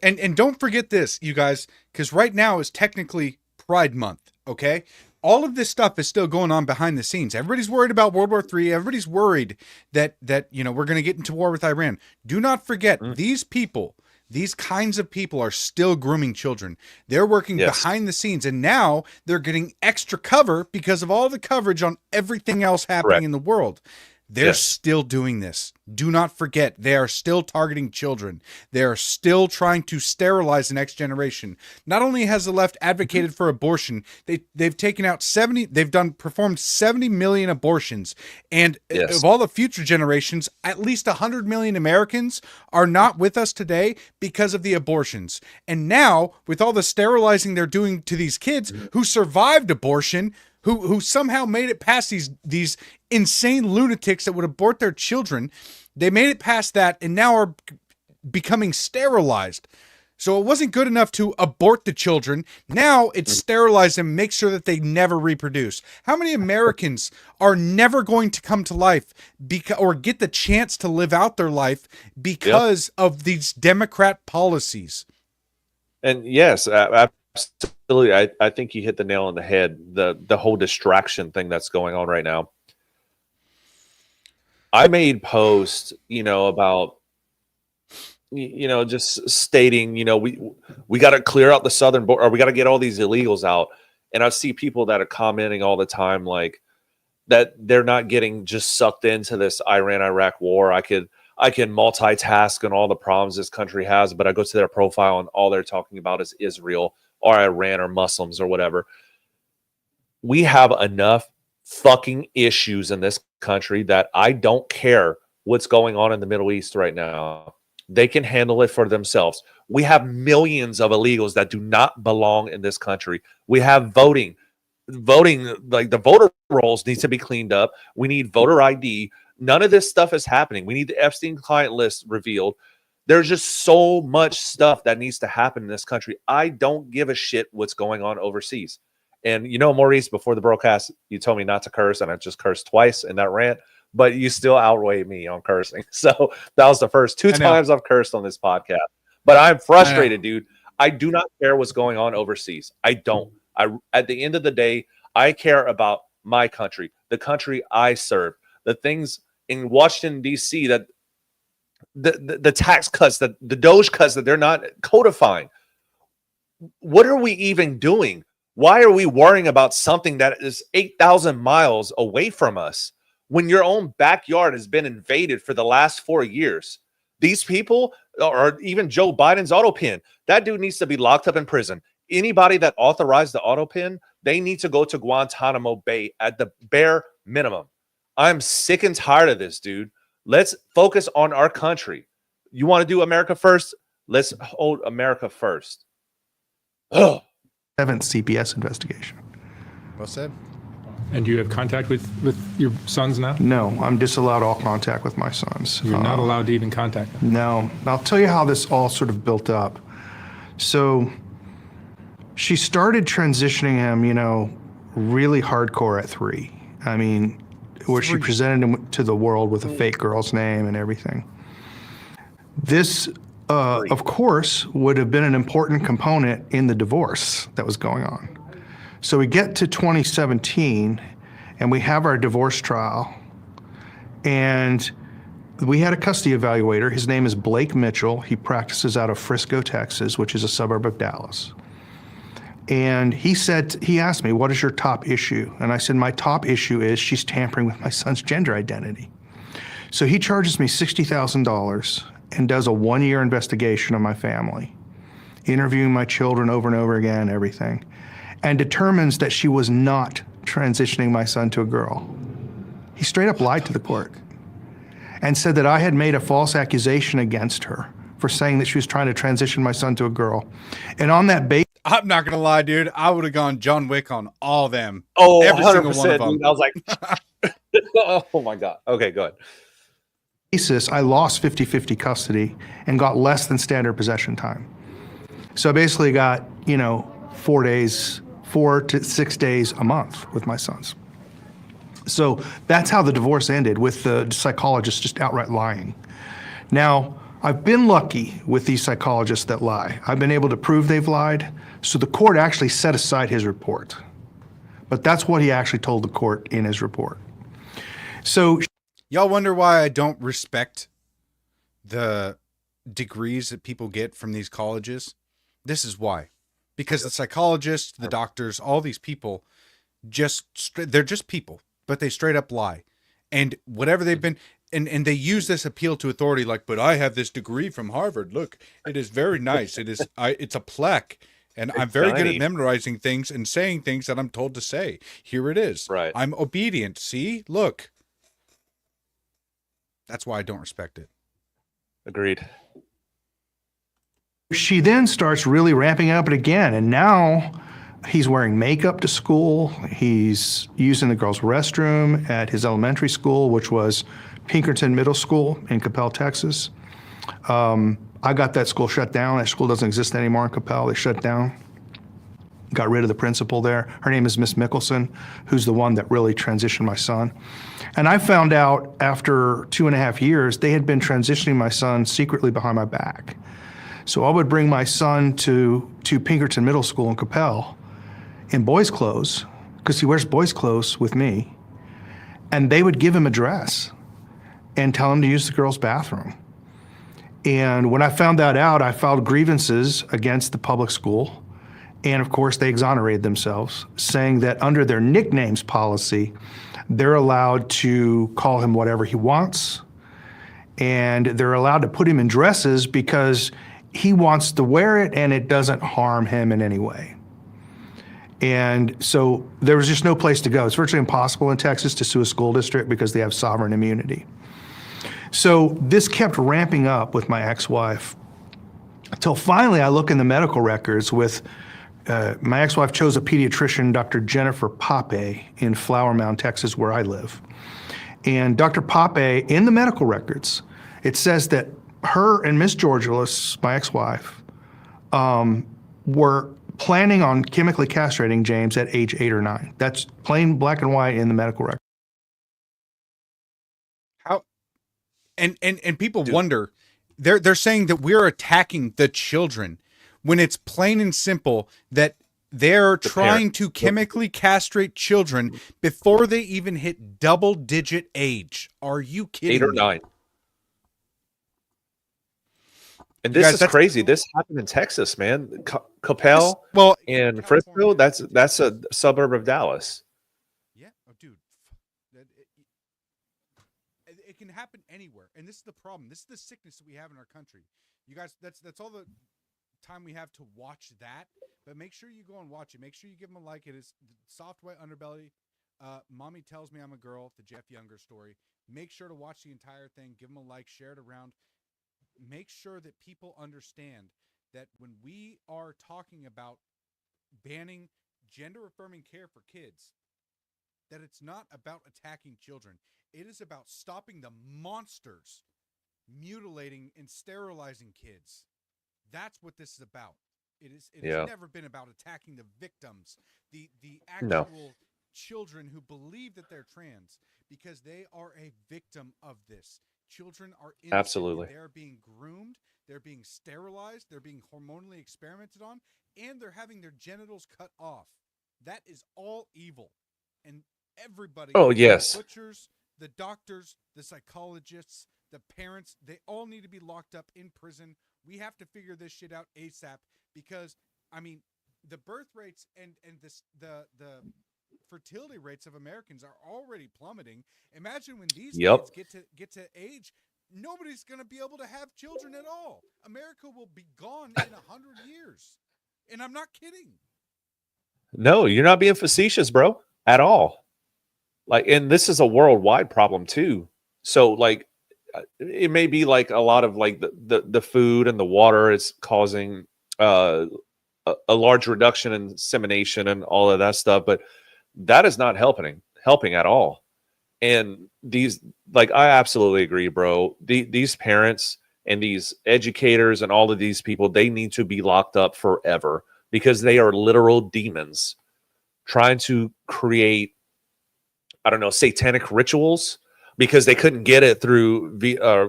and don't forget this, you guys, because right now is technically Pride Month. Okay. All of this stuff is still going on behind the scenes. Everybody's worried about World War III. Everybody's worried that we're going to get into war with Iran. Do not forget, these people, these kinds of people are still grooming children. They're working behind the scenes, and now they're getting extra cover because of all the coverage on everything else happening in the world. They're still doing this. Do not forget, they are still targeting children. They are still trying to sterilize the next generation. Not only has the left advocated for abortion, they've taken out performed 70 million abortions. And of all the future generations, at least 100 million Americans are not with us today because of the abortions. And now, with all the sterilizing they're doing to these kids who survived abortion, who somehow made it past these insane lunatics that would abort their children. They made it past that and now are becoming sterilized. So it wasn't good enough to abort the children. Now it's sterilize them, make sure that they never reproduce. How many Americans are never going to come to life or get the chance to live out their life because of these Democrat policies? And yes, absolutely. I think you hit the nail on the head. The whole distraction thing that's going on right now. I made posts, about, just stating, we got to clear out the southern border, or we got to get all these illegals out. And I see people that are commenting all the time, like that they're not getting just sucked into this Iran-Iraq war. I can multitask on all the problems this country has, but I go to their profile and all they're talking about is Israel or Iran or Muslims or whatever. We have enough fucking issues in this country that I don't care what's going on in the Middle East right now. They can handle it for themselves. We have millions of illegals that do not belong in this country. We have voting, like the voter rolls needs to be cleaned up. We need voter ID. None of this stuff is happening. We need the Epstein client list revealed. There's just so much stuff that needs to happen in this country. I don't give a shit what's going on overseas. And Maurice, before the broadcast, you told me not to curse, and I just cursed twice in that rant, but you still outweigh me on cursing. So that was the first two times I've cursed on this podcast. But I'm frustrated, dude. I do not care what's going on overseas. I don't. At the end of the day, I care about my country, the country I serve, the things in Washington, D.C. that the tax cuts, the Doge cuts that they're not codifying. What are we even doing? Why are we worrying about something that is 8,000 miles away from us when your own backyard has been invaded for the last 4 years? These people, or even Joe Biden's auto pin, that dude needs to be locked up in prison. Anybody that authorized the auto pin, they need to go to Guantanamo Bay at the bare minimum. I'm sick and tired of this, dude. Let's focus on our country. You want to do America first? Let's hold America first. Oh. 7th CPS investigation. Well said. And do you have contact with your sons now? No, I'm disallowed all contact with my sons. You're not allowed to even contact them? No. I'll tell you how this all sort of built up. So she started transitioning him, really hardcore at 3. I mean, where she presented him to the world with a fake girl's name and everything. This, of course, would have been an important component in the divorce that was going on. So we get to 2017, and we have our divorce trial, and we had a custody evaluator. His name is Blake Mitchell. He practices out of Frisco, Texas, which is a suburb of Dallas. And he asked me, what is your top issue? And I said, my top issue is she's tampering with my son's gender identity. So he charges me $60,000 and does a 1-year investigation of my family, interviewing my children over and over again, everything, and determines that she was not transitioning my son to a girl. He straight up lied to the court and said that I had made a false accusation against her for saying that she was trying to transition my son to a girl. And on that basis, I'm not gonna lie, dude. I would have gone John Wick on all them. Oh, every 100%, single one of them. dude. I was like, oh my God. Okay, go ahead. I lost 50-50 custody and got less than standard possession time. So I basically got, 4 to 6 days a month with my sons. So that's how the divorce ended, with the psychologist just outright lying. Now, I've been lucky with these psychologists that lie. I've been able to prove they've lied, so the court actually set aside his report. But that's what he actually told the court in his report. So y'all wonder why I don't respect the degrees that people get from these colleges? This is why. Because the psychologists, the doctors, all these people, they're just people, but they straight up lie. and whatever they've been, and they use this appeal to authority, like, but I have this degree from Harvard. Look, it is very nice. It's a plaque. And I'm very good at memorizing things and saying things that I'm told to say. Here it is. Right. I'm obedient. See? Look. That's why I don't respect it. Agreed. She then starts really ramping up it again. And now he's wearing makeup to school. He's using the girls' restroom at his elementary school, which was Pinkerton Middle School in Coppell, Texas. I got that school shut down. That school doesn't exist anymore in Coppell. They shut down. Got rid of the principal there. Her name is Miss Mickelson, who's the one that really transitioned my son. And I found out after 2.5 years, they had been transitioning my son secretly behind my back. So I would bring my son to Pinkerton Middle School in Coppell in boys' clothes, because he wears boys' clothes with me, and they would give him a dress and tell him to use the girls' bathroom. And when I found that out, I filed grievances against the public school. And of course, they exonerated themselves, saying that under their nicknames policy, they're allowed to call him whatever he wants. And they're allowed to put him in dresses because he wants to wear it and it doesn't harm him in any way. And so there was just no place to go. It's virtually impossible in Texas to sue a school district because they have sovereign immunity. So this kept ramping up with my ex-wife until finally I look in the medical records with my ex-wife chose a pediatrician, Dr. Jennifer Pape, in Flower Mound, Texas, where I live. And Dr. Pape, in the medical records, it says that her and Miss Georgilis, my ex-wife, were planning on chemically castrating James at age 8 or 9. That's plain black and white in the medical record. And people wonder, they're saying that we're attacking the children when it's plain and simple that they're trying to chemically castrate children before they even hit double-digit age. Are you kidding 8 or me? 9. And this is crazy. This happened in Texas, man. Coppell and Frisco, that's a suburb of Dallas. Yeah. Oh, dude. It can happen anywhere. And this is the problem. This is the sickness that we have in our country. You guys, that's all the time we have to watch that. But make sure you go and watch it. Make sure you give them a like. It is Soft White Underbelly. Mommy Tells Me I'm a Girl, the Jeff Younger story. Make sure to watch the entire thing. Give them a like. Share it around. Make sure that people understand that when we are talking about banning gender-affirming care for kids, that it's not about attacking children. It is about stopping the monsters mutilating and sterilizing kids. That's what this is about. It has never been about attacking the victims, the actual children who believe that they're trans, because they are a victim of this. Children are innocent. Absolutely. They're being groomed, they're being sterilized, they're being hormonally experimented on, and they're having their genitals cut off. That is all evil. And everybody, the butchers, the doctors, the psychologists, the parents, they all need to be locked up in prison. We have to figure this shit out ASAP because, I mean, the birth rates and the fertility rates of Americans are already plummeting. Imagine when these kids get to age, nobody's going to be able to have children at all. America will be gone in 100 years. And I'm not kidding. No, you're not being facetious, bro, at all. Like, and this is a worldwide problem too. So like, it may be like a lot of like the food and the water is causing a large reduction in insemination and all of that stuff, but that is not helping at all. And these, like, I absolutely agree, bro. These parents and these educators and all of these people, they need to be locked up forever because they are literal demons trying to create, I don't know, satanic rituals because they couldn't get it through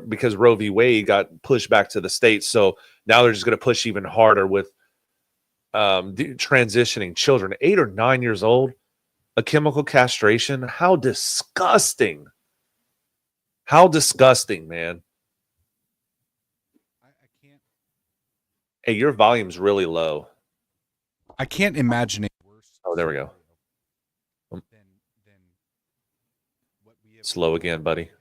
because Roe v. Wade got pushed back to the states. So now they're just going to push even harder with transitioning children, 8 or 9 years old, a chemical castration. How disgusting. How disgusting, man. I can't. Hey, your volume's really low. I can't imagine it worse. Oh, there we go. Slow again, buddy.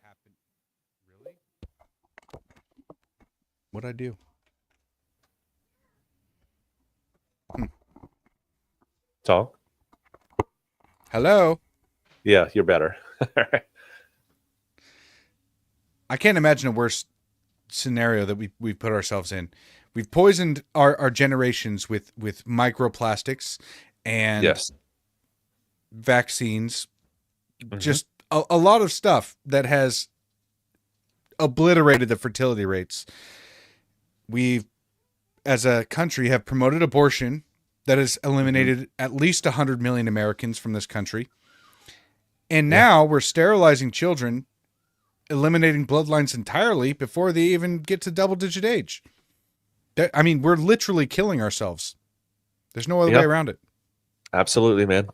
What'd I do? Talk. Hello. Yeah, you're better. I can't imagine a worse scenario that we've put ourselves in. We've poisoned our generations with microplastics and Yes. vaccines, just a lot of stuff that has obliterated the fertility rates. We, as a country, have promoted abortion that has eliminated at least 100 million Americans from this country. And now we're sterilizing children, eliminating bloodlines entirely before they even get to double-digit age. I mean, we're literally killing ourselves. There's no other way around it. Absolutely, man.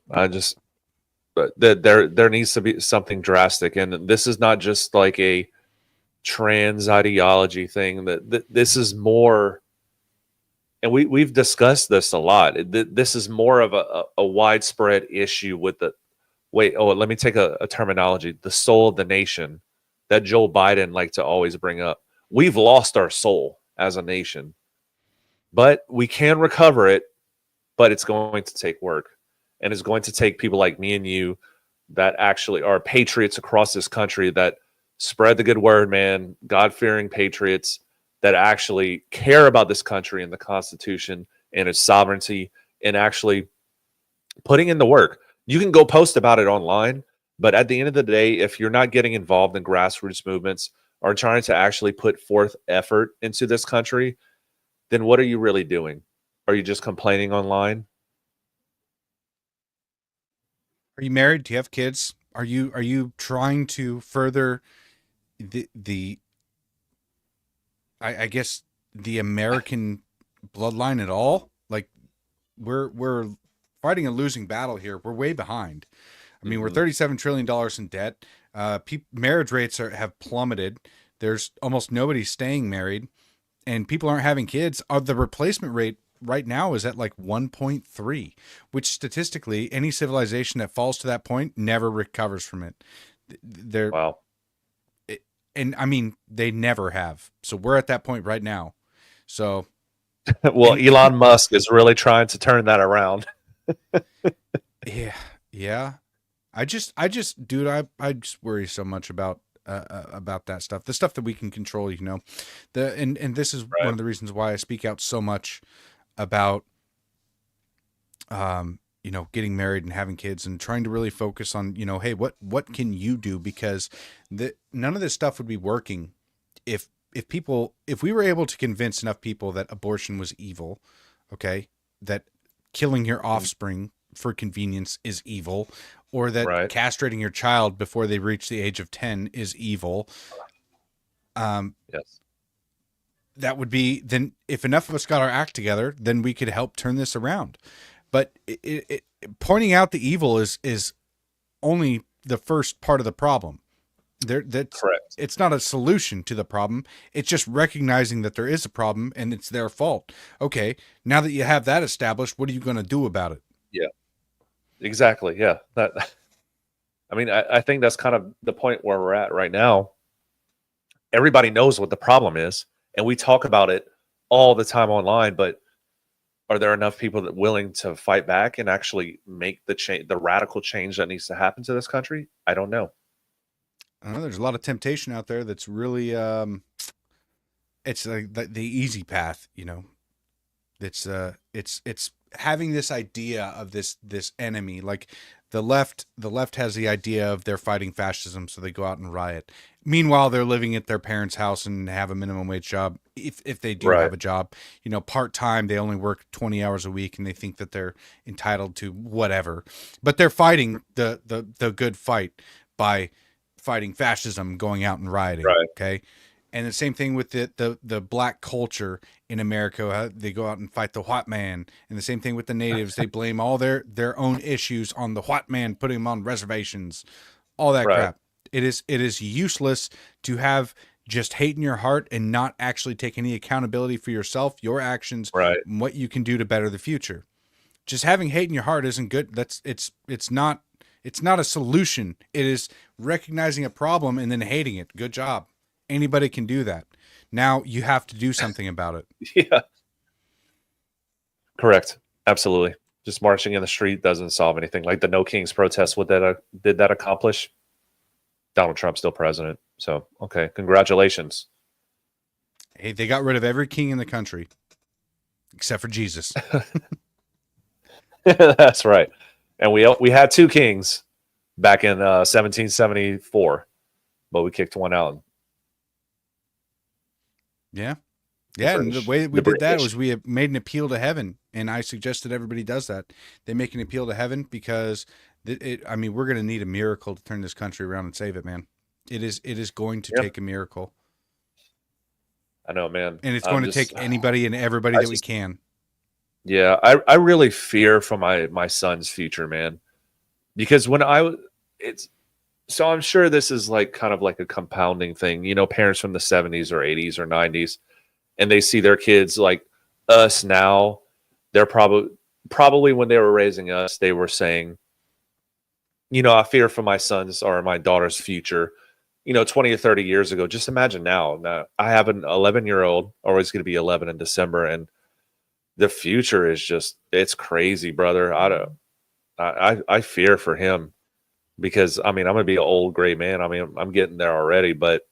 But there needs to be something drastic, and this is not just like a trans ideology thing. That this is more, and we've discussed this a lot. This is more of a widespread issue with the let me take a terminology: the soul of the nation that Joe Biden liked to always bring up. We've lost our soul as a nation, but we can recover it. But it's going to take work. And it's going to take people like me and you that actually are patriots across this country that spread the good word, man, God-fearing patriots that actually care about this country and the Constitution and its sovereignty and actually putting in the work. You can go post about it online, but at the end of the day, if you're not getting involved in grassroots movements or trying to actually put forth effort into this country, then what are you really doing? Are you just complaining online? Are you married? Do you have kids? Are you trying to further the I guess the American bloodline at all? Like we're fighting a losing battle here. We're way behind. I mean, we're $37 trillion in debt. Marriage rates have plummeted. There's almost nobody staying married, and people aren't having kids. The replacement rate right now is at like 1.3, which statistically any civilization that falls to that point never recovers from it. Wow. And I mean, they never have. So we're at that point right now. So well, Elon Musk is really trying to turn that around. Yeah. I just dude, I just worry so much about that stuff, the stuff that we can control, you know, and this is one of the reasons why I speak out so much about, you know, getting married and having kids and trying to really focus on, you know, hey, what can you do? Because none of this stuff would be working if we were able to convince enough people that abortion was evil, okay, that killing your offspring for convenience is evil, or that castrating your child before they reach the age of 10 is evil. Yes. That would be, then if enough of us got our act together, then we could help turn this around. But pointing out the evil is only the first part of the problem. That's correct. It's not a solution to the problem. It's just recognizing that there is a problem and it's their fault. Okay, now that you have that established, what are you going to do about it? Yeah, exactly. Yeah. I mean, I think that's kind of the point where we're at right now. Everybody knows what the problem is, and we talk about it all the time online, but are there enough people that willing to fight back and actually make the change, the radical change that needs to happen to this country? I don't know. I don't know. There's a lot of temptation out there that's really, it's like the easy path, you know. It's having this idea of this enemy. Like the left has the idea of they're fighting fascism, so they go out and riot. Meanwhile, they're living at their parents' house and have a minimum wage job. If they do have a job, you know, part-time, they only work 20 hours a week and they think that they're entitled to whatever, but they're fighting the good fight by fighting fascism, going out and rioting. Okay. And the same thing with the black culture in America. They go out and fight the white man. And the same thing with the natives. They blame all their own issues on the white man, putting them on reservations, all that crap. It is useless to have just hate in your heart and not actually take any accountability for yourself, your actions, and what you can do to better the future. Just having hate in your heart isn't good. It's not It's not a solution. It is recognizing a problem and then hating it. Good job. Anybody can do that. Now you have to do something about it. Yeah. Correct. Absolutely. Just marching in the street doesn't solve anything. Like the No Kings protest, did that accomplish? Donald Trump's still president. So, okay. Congratulations. Hey, they got rid of every king in the country except for Jesus. That's right. And we had 2 kings back in 1774, but we kicked one out. Yeah. Yeah, and the way we did that was we have made an appeal to heaven, and I suggested everybody does that. They make an appeal to heaven because I mean, we're going to need a miracle to turn this country around and save it, man. It is going to take a miracle. I know, man. And it's going to take anybody and everybody that we can. Yeah, I really fear for my son's future, man. Because when so I'm sure this is like kind of like a compounding thing. You know, parents from the 70s or 80s or 90s, and they see their kids like us now. They're probably when they were raising us, they were saying, you know, I fear for my son's or my daughter's future. You know, 20 or 30 years ago. Just imagine now. Now I have an 11-year-old, or he's going to be 11 in December, and the future is it's crazy, brother. I fear for him because I mean, I'm going to be an old gray man. I mean, I'm getting there already, but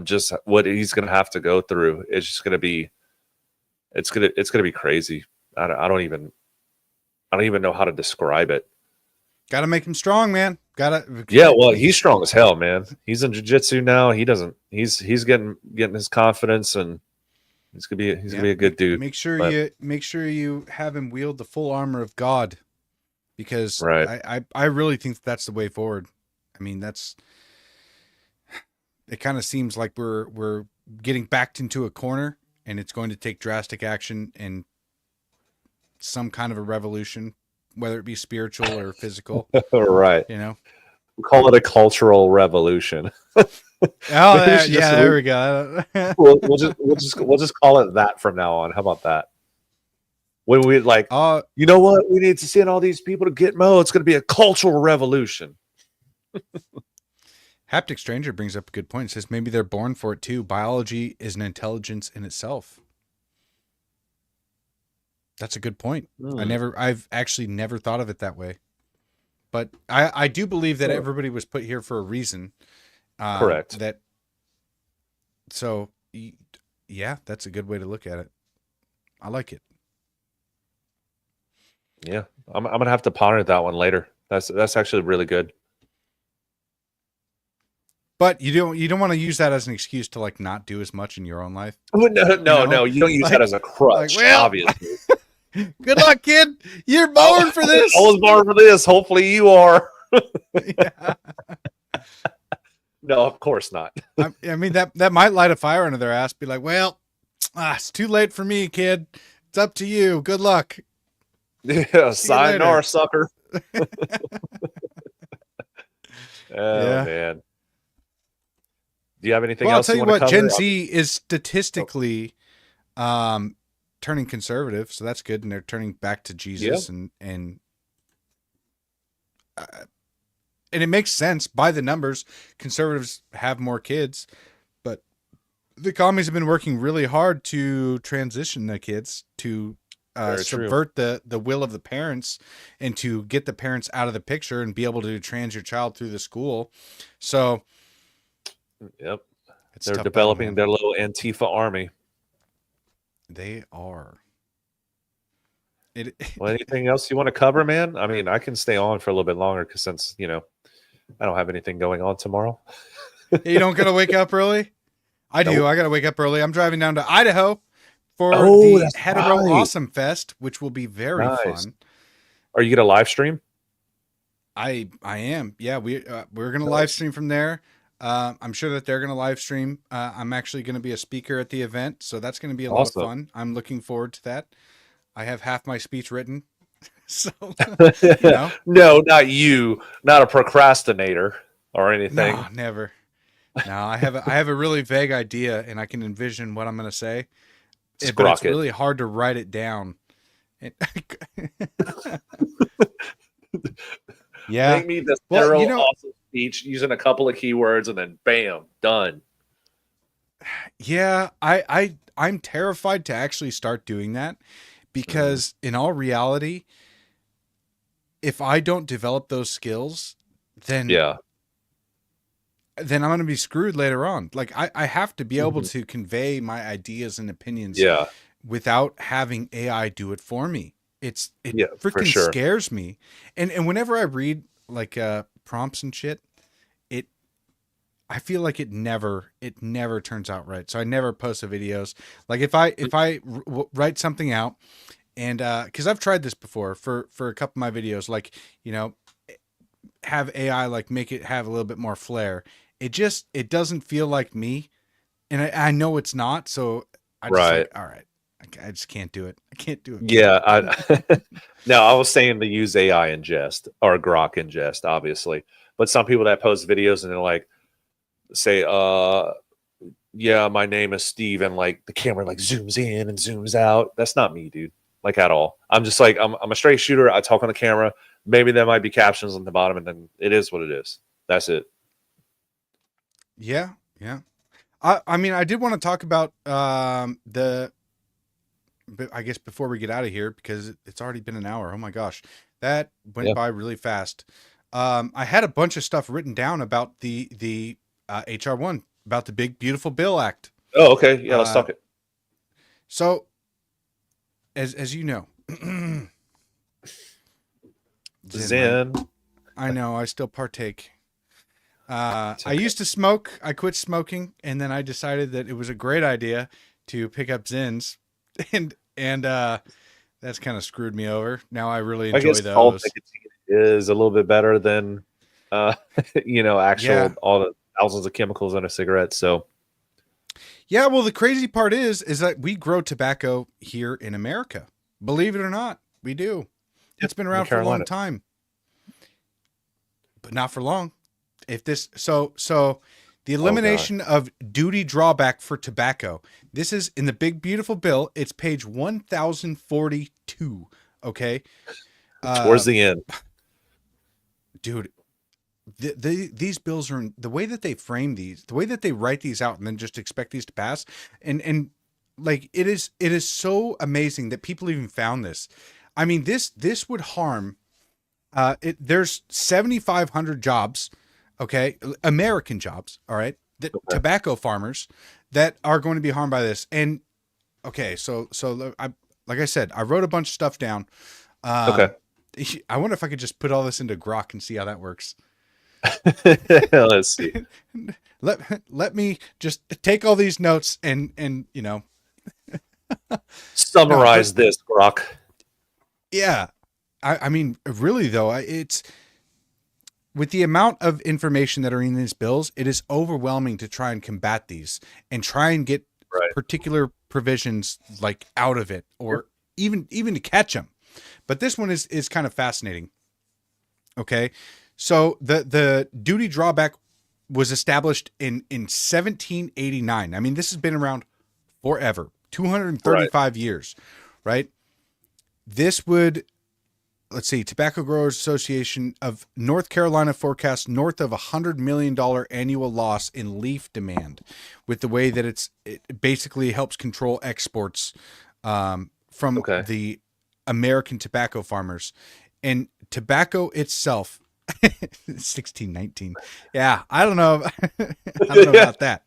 just what he's going to have to go through is just going to be, it's going to be crazy. I don't even know how to describe it. Got to make him strong, man. Yeah, well, he's strong as hell, man. He's in jiu-jitsu now. He's getting his confidence, and he's gonna be a good dude. Make sure you have him wield the full armor of God, because I really think that's the way forward. I mean, it kind of seems like we're getting backed into a corner, and it's going to take drastic action and some kind of a revolution, whether it be spiritual or physical. Right. You know, we call it a cultural revolution. There we go. we'll just call it that from now on. How about that? When we like, you know what? We need to send all these people to Gitmo. It's going to be a cultural revolution. Haptic Stranger brings up a good point. It says maybe they're born for it too. Biology is an intelligence in itself. That's a good point. I've actually never thought of it that way. But I do believe that everybody was put here for a reason. Correct. So yeah, that's a good way to look at it. I like it. Yeah, I'm gonna have to ponder that one later. That's actually really good. But you don't want to use that as an excuse to like not do as much in your own life. No, you don't use that as a crutch. Obviously. Good luck, kid. You're born for this. I was born for this. Hopefully you are. Yeah. No, of course not. I mean, that might light a fire under their ass. Be like, well, it's too late for me, kid. It's up to you. Good luck. Yeah, sayonara, sucker. Man. Do you have anything else? I'll tell you what, cover? Gen Z is statistically turning conservative, so that's good, and they're turning back to Jesus, and it makes sense by the numbers. Conservatives have more kids, but the commies have been working really hard to transition the kids to subvert the will of the parents and to get the parents out of the picture and be able to trans your child through the school. So, they're developing their little Antifa army. They are. Well, anything else you want to cover, man? I mean, I can stay on for a little bit longer because since, I don't have anything going on tomorrow. You don't got to wake up early? I do. I got to wake up early. I'm driving down to Idaho for the Hetero Awesome Fest, which will be very fun. Are you going to live stream? I am. Yeah, we're going to live stream from there. I'm sure that they're going to live stream. I'm actually going to be a speaker at the event, so that's going to be a lot of fun. I'm looking forward to that. I have half my speech written. So, No, not you. Not a procrastinator or anything. No, never. No, I have a really vague idea, and I can envision what I'm going to say. But it's really hard to write it down. Yeah. Make me this Well, thorough, you know, awesome speech using a couple of keywords, and then bam, done. yeah, I'm terrified to actually start doing that because in all reality, if I don't develop those skills, then Yeah. then I'm going to be screwed later on. Like I have to be able to convey my ideas and opinions Yeah. without having AI do it for me. It Yeah, for freaking sure. scares me. And whenever I read like prompts and shit, I feel like it never turns out right. So I never post the videos. Like if I write something out and cuz I've tried this before for a couple of my videos, like, you know, have AI like make it have a little bit more flair. It doesn't feel like me, and I know it's not. So I just Right. like, all right, I just can't do it. I can't do it. Yeah. No, I was saying to use AI in jest or Grok in jest, obviously. But some people that post videos and they're like, say, yeah, my name is Steve, and like the camera like zooms in and zooms out. That's not me, dude. Like at all. I'm just like I'm a straight shooter. I talk on the camera. Maybe there might be captions on the bottom, and then it is what it is. That's it. Yeah, yeah. I mean, I did want to talk about but I guess before we get out of here, because it's already been an hour. Oh my gosh, that went by really fast. I had a bunch of stuff written down about the HR1, about the Big Beautiful Bill Act. Oh, okay. Yeah, let's talk it. So, as you know, Zen. I know, I still partake. I used to smoke. I quit smoking, and then I decided that it was a great idea to pick up Zins, and that's kind of screwed me over. Now I really enjoy those. All nicotine is a little bit better than, actual all the thousands of chemicals in a cigarette. So, yeah. Well, the crazy part is that we grow tobacco here in America. Believe it or not, we do. It's been around for a long time, but not for long. If this so the elimination of duty drawback for tobacco. This is in the Big Beautiful Bill. It's page 1042. Okay. Towards the end. Dude, these bills are the way that they frame these, the way that they write these out and then just expect these to pass. And like, it is so amazing that people even found this. I mean, this would harm, there's 7,500 jobs. Okay. American jobs. All right. Tobacco farmers that are going to be harmed by this. And okay. So like I said, I wrote a bunch of stuff down. Okay. I wonder if I could just put all this into Grok and see how that works. Let's see. Let me just take all these notes and summarize this, Grok. Yeah. I mean, really though, it's with the amount of information that are in these bills, it is overwhelming to try and combat these and try and get particular provisions like out of it, or even to catch them. But this one is kind of fascinating. Okay. So the duty drawback was established in 1789. I mean, this has been around forever, 235 years, right? This would, let's see, Tobacco Growers Association of North Carolina forecasts north of $100 million annual loss in leaf demand with the way that it basically helps control exports from the American tobacco farmers. And tobacco itself, 1619. Yeah, I don't know. I don't know about that.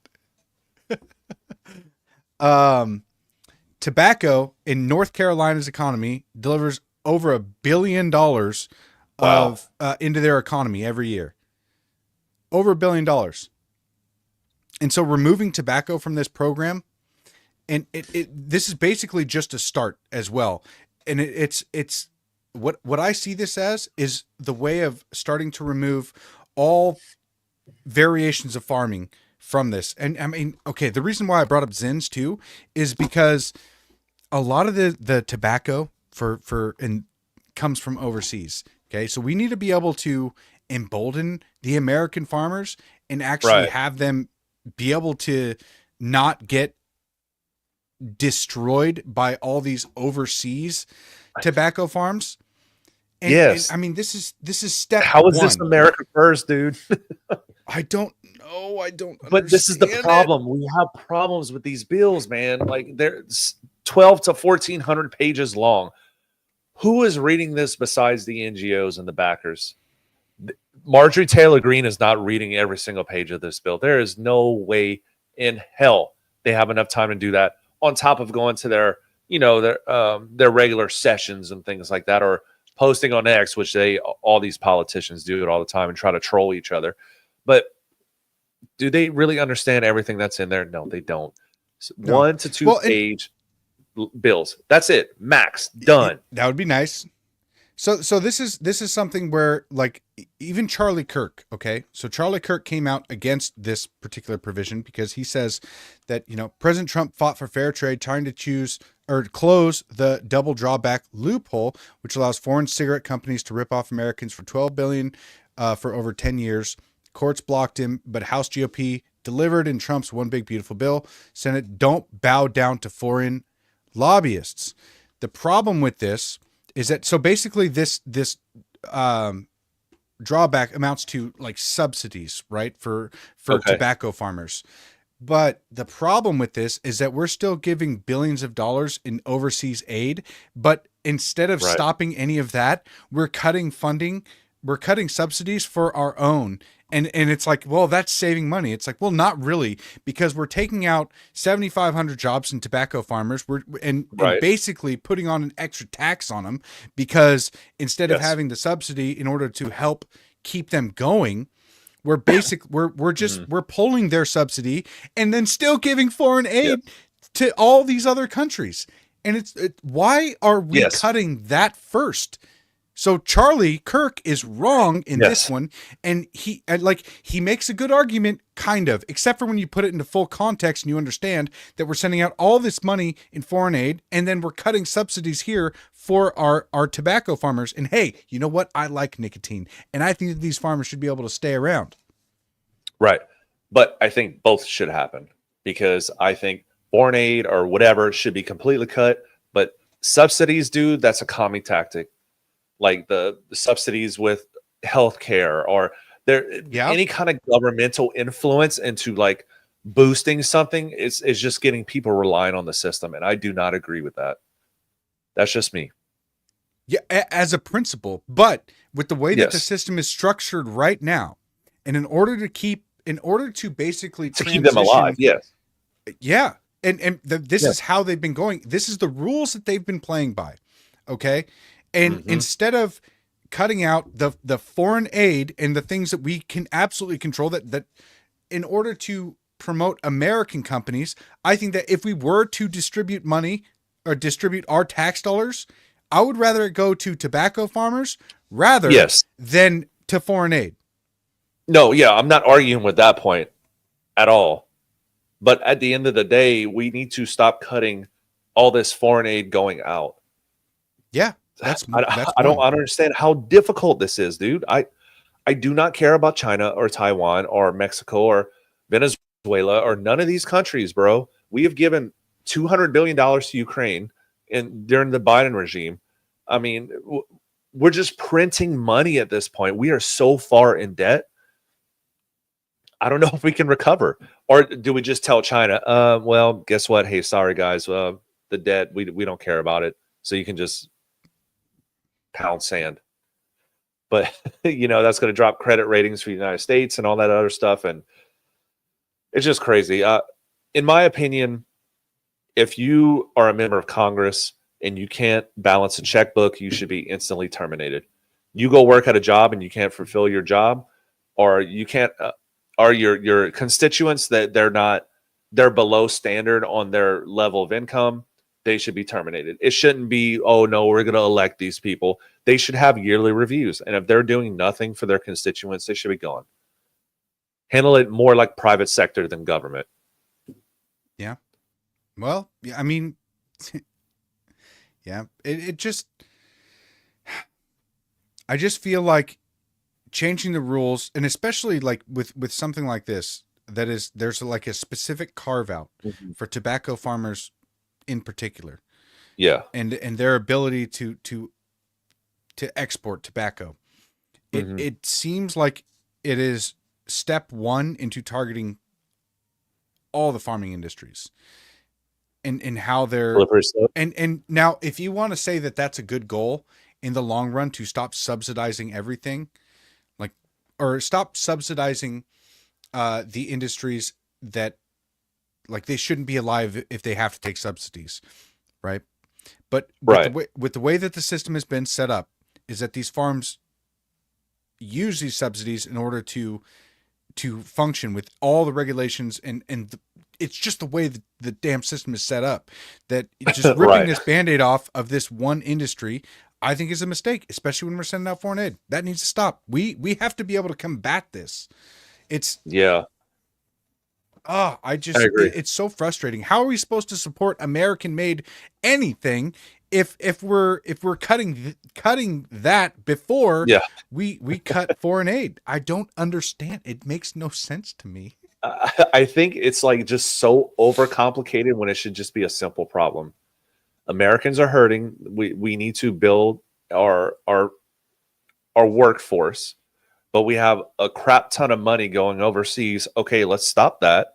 Tobacco in North Carolina's economy delivers over $1 billion of into their economy every year. Over $1 billion. And so removing tobacco from this program, and this is basically just a start as well. And it's what I see this as is the way of starting to remove all variations of farming from this. And I mean, okay, the reason why I brought up Zins too is because a lot of the tobacco and comes from overseas. Okay. So we need to be able to embolden the American farmers and actually have them be able to not get destroyed by all these overseas tobacco farms. And I mean, this is step How is one. this America first, dude? I don't know. I don't. But this is the problem. We have problems with these bills, man. Like they're 12 to 1400 pages long. Who is reading this besides the NGOs and the backers? Marjorie Taylor Greene is not reading every single page of this bill. There is no way in hell they have enough time to do that on top of going to their, their regular sessions and things like that, or posting on X, which all these politicians do it all the time and try to troll each other. But do they really understand everything that's in there? No, they don't. No. 1 to 2 page bills. That's it. Max. Done. That would be nice. So this is something where, like, even Charlie Kirk, okay? So Charlie Kirk came out against this particular provision because he says that, President Trump fought for fair trade, trying to close the double drawback loophole, which allows foreign cigarette companies to rip off Americans for $12 billion for over 10 years. Courts blocked him, but House GOP delivered in Trump's one big beautiful bill. Senate, don't bow down to foreign lobbyists. The problem with this is that, so basically this drawback amounts to like subsidies, right? For tobacco farmers. But the problem with this is that we're still giving billions of dollars in overseas aid, but instead of stopping any of that, we're cutting funding, we're cutting subsidies for our own. And it's like, well, that's saving money. It's like, well, not really, because we're taking out 7,500 jobs in tobacco farmers. And basically putting on an extra tax on them, because instead of having the subsidy in order to help keep them going, we're pulling their subsidy and then still giving foreign aid to all these other countries. And why are we cutting that first? So Charlie Kirk is wrong in this one, and he makes a good argument, kind of, except for when you put it into full context and you understand that we're sending out all this money in foreign aid, and then we're cutting subsidies here for our tobacco farmers. And hey, you know what? I like nicotine, and I think that these farmers should be able to stay around. Right. But I think both should happen, because I think foreign aid or whatever should be completely cut, but subsidies, dude, that's a commie tactic. Like the subsidies with healthcare or any kind of governmental influence into like boosting something is just getting people relying on the system. And I do not agree with that. That's just me. Yeah, as a principle, but with the way that the system is structured right now, and in order to basically keep them alive, yeah, and this is how they've been going. This is the rules that they've been playing by, okay. And instead of cutting out the foreign aid and the things that we can absolutely control, that in order to promote American companies, I think that if we were to distribute money or distribute our tax dollars, I would rather it go to tobacco farmers rather than to foreign aid. No, I'm not arguing with that point at all. But at the end of the day, we need to stop cutting all this foreign aid going out. Yeah. I don't understand how difficult this is, dude. I do not care about China or Taiwan or Mexico or Venezuela or none of these countries, bro. We have given $200 billion to Ukraine during the Biden regime. I mean, we're just printing money at this point. We are so far in debt. I don't know if we can recover. Or do we just tell China, well, guess what? Hey, sorry, guys. The debt, we don't care about it. So you can just pound sand. But that's going to drop credit ratings for the United States and all that other stuff, and it's just crazy. In my opinion, if you are a member of Congress and you can't balance a checkbook, you should be instantly terminated. You go work at a job and you can't fulfill your job, or you can't or your constituents that they're below standard on their level of income, they should be terminated. It shouldn't be, oh no, we're going to elect these people. They should have yearly reviews. And if they're doing nothing for their constituents, they should be gone. Handle it more like private sector than government. Yeah. Well, I mean, yeah, it just, I just feel like changing the rules, and especially like with something like this, there's like a specific carve out for tobacco farmers in particular. Yeah. And their ability to export tobacco. Mhm. It seems like it is step one into targeting all the farming industries and how they're Slippery slope. and now if you want to say that that's a good goal in the long run to stop subsidizing everything, like, or stop subsidizing the industries that, like, they shouldn't be alive if they have to take subsidies, right? But Right. with the way that the system has been set up is that these farms use these subsidies in order to function with all the regulations it's just the way the damn system is set up that just ripping Right. this Band-Aid off of this one industry, I think, is a mistake, especially when we're sending out foreign aid. That needs to stop. We have to be able to combat this. It's Yeah. I agree. it's so frustrating. How are we supposed to support American made anything if we're cutting that before Yeah. we cut foreign aid? I don't understand. It makes no sense to me. I think it's like just so overcomplicated when it should just be a simple problem. Americans are hurting. We need to build our workforce, but we have a crap ton of money going overseas. Okay, let's stop that.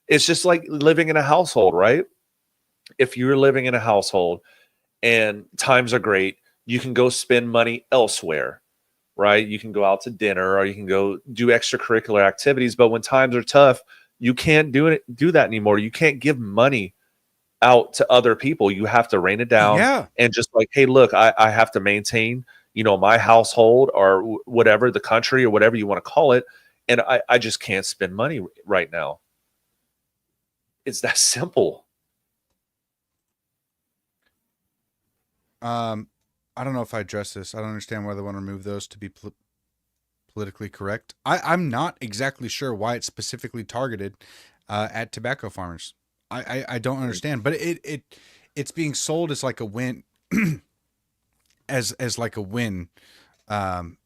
It's just like living in a household, right? If you're living in a household and times are great, you can go spend money elsewhere, right? You can go out to dinner or you can go do extracurricular activities. But when times are tough, you can't do that anymore. You can't give money out to other people. You have to rein it down. Yeah. And just like, hey, look, I have to maintain, my household or whatever, the country or whatever you want to call it. And I just can't spend money right now. It's that simple. I don't know if I address this. I don't understand why they want to remove those to be politically correct. I'm not exactly sure why it's specifically targeted at tobacco farmers. I don't understand, but it's being sold as like a win, as like a win, and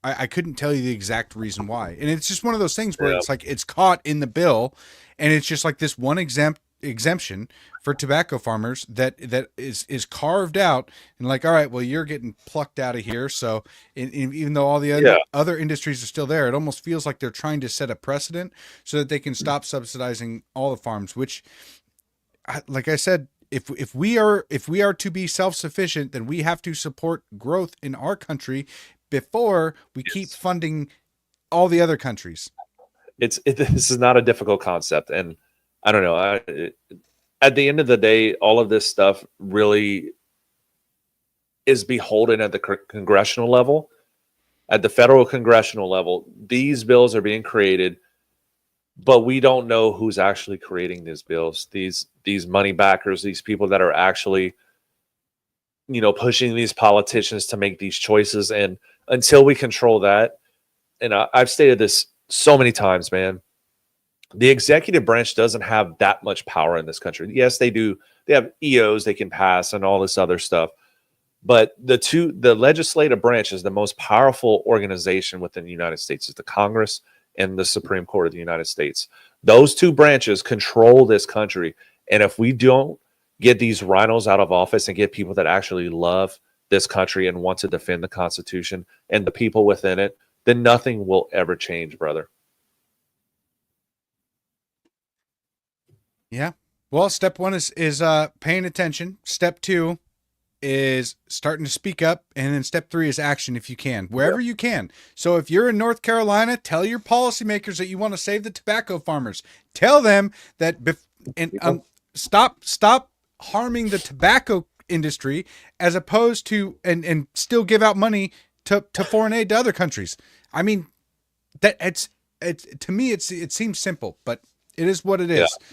I couldn't tell you the exact reason why. And it's just one of those things where it's like it's caught in the bill, and it's just like this one exemption for tobacco farmers that is carved out, and like, all right, well, you're getting plucked out of here. So even though all the other industries are still there, it almost feels like they're trying to set a precedent so that they can stop subsidizing all the farms, which, like I said, if we are to be self-sufficient, then we have to support growth in our country before we keep funding all the other countries. This is not a difficult concept. And I don't know. At the end of the day, all of this stuff really is beholden at the congressional level. At the federal congressional level, these bills are being created, but we don't know who's actually creating these bills. These money backers, these people that are actually, pushing these politicians to make these choices. And until we control that, and I've stated this so many times, man, the executive branch doesn't have that much power in this country. Yes, they do. They have EOs they can pass and all this other stuff. But the legislative branch is the most powerful organization within the United States. It's the Congress and the Supreme Court of the United States. Those two branches control this country. And if we don't get these rhinos out of office and get people that actually love this country and want to defend the Constitution and the people within it, then nothing will ever change, brother. Yeah. Well, step one is paying attention. Step two is starting to speak up. And then step three is action if you can, wherever you can. So if you're in North Carolina, tell your policymakers that you want to save the tobacco farmers. Tell them that stop harming the tobacco industry as opposed to and still give out money to foreign aid to other countries. I mean, that it's to me it seems simple, but it is what it is. Yeah.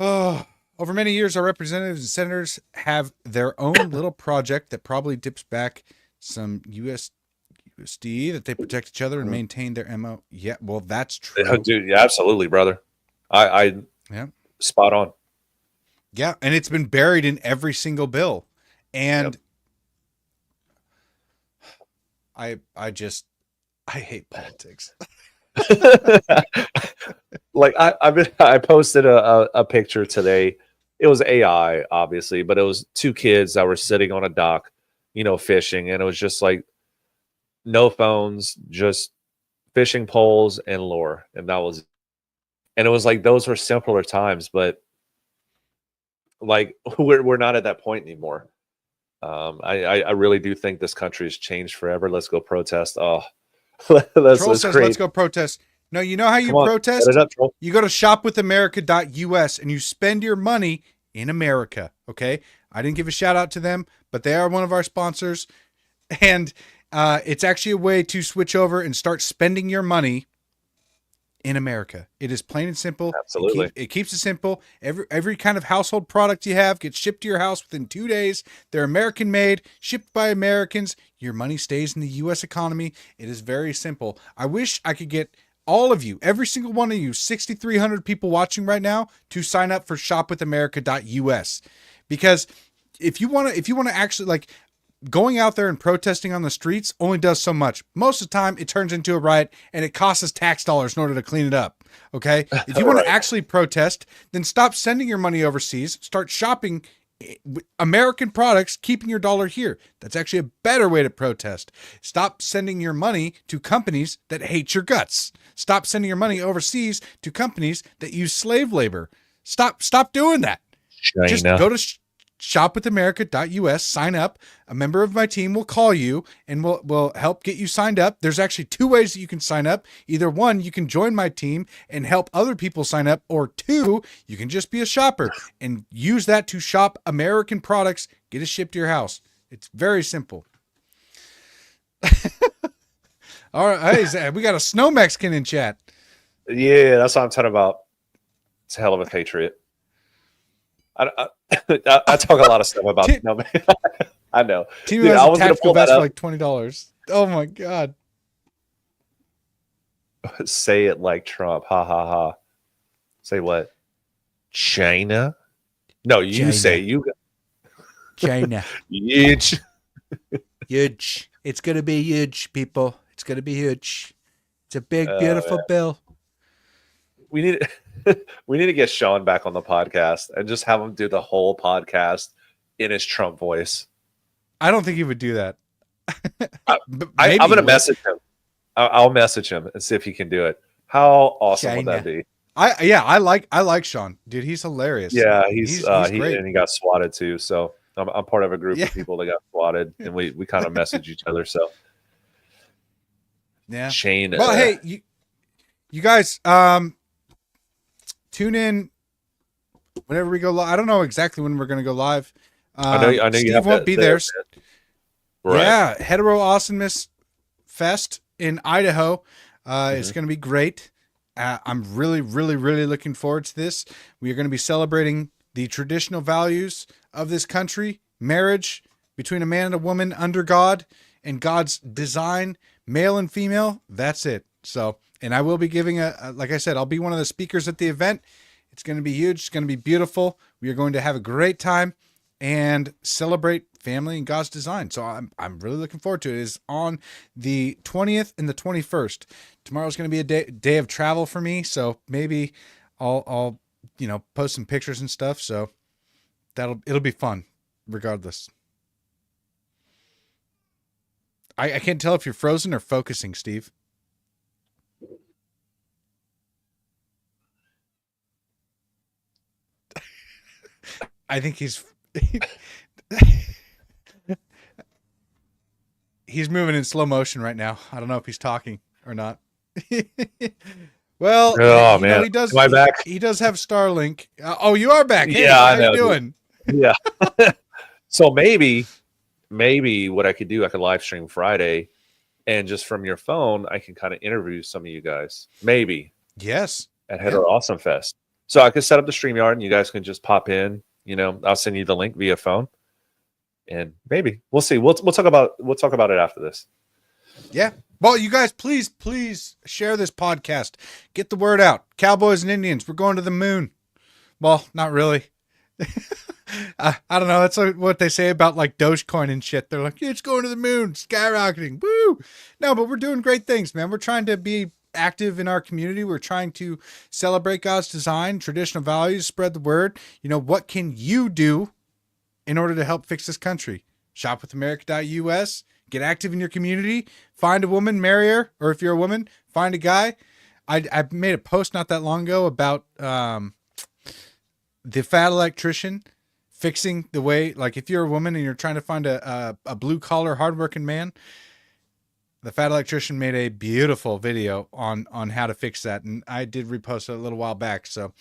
Oh, over many years, our representatives and senators have their own little project that probably dips back some USD that they protect each other and maintain their MO. Yeah, well, that's true. Yeah, dude, yeah, absolutely, brother. I spot on. Yeah, and it's been buried in every single bill. And I hate politics. Like I posted a picture today it was AI, obviously, but it was two kids that were sitting on a dock, fishing, and it was just like no phones, just fishing poles and lure, and that was. And it was like those were simpler times, but like we're not at that point anymore. I really do think this country has changed forever. Let's go protest. Oh, Troll says, let's go protest. No, you know how you protest? Set it up, Troll. You go to shopwithamerica.us and you spend your money in America. Okay. I didn't give a shout out to them, but they are one of our sponsors. And it's actually a way to switch over and start spending your money in America. It is plain and simple. Absolutely. It keeps it simple. Every kind of household product you have gets shipped to your house within 2 days. They're American made, shipped by Americans. Your money stays in the U.S. economy. It is very simple. I wish I could get all of you, every single one of you, 6,300 people watching right now, to sign up for shopwithamerica.us. Because if you want to actually, like, going out there and protesting on the streets only does so much. Most of the time it turns into a riot and it costs us tax dollars in order to clean it up. Okay. If you want to actually protest, then stop sending your money overseas, start shopping American products, keeping your dollar here. That's actually a better way to protest. Stop sending your money to companies that hate your guts. Stop sending your money overseas to companies that use slave labor. Stop doing that. China. Just go to shopwithamerica.us, sign up. A member of my team will call you and we'll help get you signed up. There's actually 2 ways that you can sign up. Either one, you can join my team and help other people sign up, or 2, you can just be a shopper and use that to shop American products, get it shipped to your house. It's very simple. All right, hey, we got a snow Mexican in chat. Yeah, that's what I'm talking about. It's a hell of a patriot. I talk a lot of stuff about. No, man. I know. Team has a tactical vest for like $20. Oh my god! Say it like Trump. Ha ha ha. Say what? China? No, you China. say you. China. Huge. Huge. It's gonna be huge, people. It's gonna be huge. It's a big, beautiful bill. We need to get Sean back on the podcast and just have him do the whole podcast in his Trump voice. I don't think he would do that. I'm going to message him. I'll message him and see if he can do it. How awesome would that be? I like Sean, dude. He's hilarious. Yeah, he's great. And he got swatted too. So I'm part of a group of people that got swatted, and we kind of message each other. So yeah, Shane. Well, hey, you guys, tune in whenever we go live. I don't know exactly when we're going to go live. I know Steve won't be there. Right. Yeah, Hetero Awesomeness Fest in Idaho. It's going to be great. I'm really, really, really looking forward to this. We are going to be celebrating the traditional values of this country, marriage between a man and a woman under God and God's design, male and female. That's it. So, and I will be giving like I said, I'll be one of the speakers at the event. It's going to be huge. It's going to be beautiful. We are going to have a great time and celebrate family and God's design. So I'm really looking forward to it. It is on the 20th and the 21st. Tomorrow's going to be a day of travel for me. So maybe I'll post some pictures and stuff. So it'll be fun regardless. I can't tell if you're frozen or focusing, Steve. I think he's moving in slow motion right now. I don't know if he's talking or not. Well, oh man, he does. Am I back? He does have Starlink. Oh, you are back. Hey, yeah, how I know. you doing? Yeah. So maybe what I could do, I could live stream Friday, and just from your phone, I can kind of interview some of you guys. Maybe. Yes. At Hetero Awesome Fest. So I could set up the StreamYard, and you guys can just pop in. I'll send you the link via phone, and maybe we'll see. We'll talk about it after this. Yeah. Well, you guys, please share this podcast. Get the word out. Cowboys and Indians, we're going to the moon. Well, not really. I don't know. That's what they say about like Dogecoin and shit. They're like, it's going to the moon, skyrocketing. Woo! No, but we're doing great things, man. We're trying to be active in our community. We're trying to celebrate God's design, traditional values, spread the word. What can you do in order to help fix this country? Shopwithamerica.us. Get active in your community. Find a woman, marry her. Or if you're a woman, find a guy. I made a post not that long ago about the fat electrician fixing the way, like if you're a woman and you're trying to find a blue collar, hardworking man, the fat electrician made a beautiful video on how to fix that. And I did repost it a little while back. So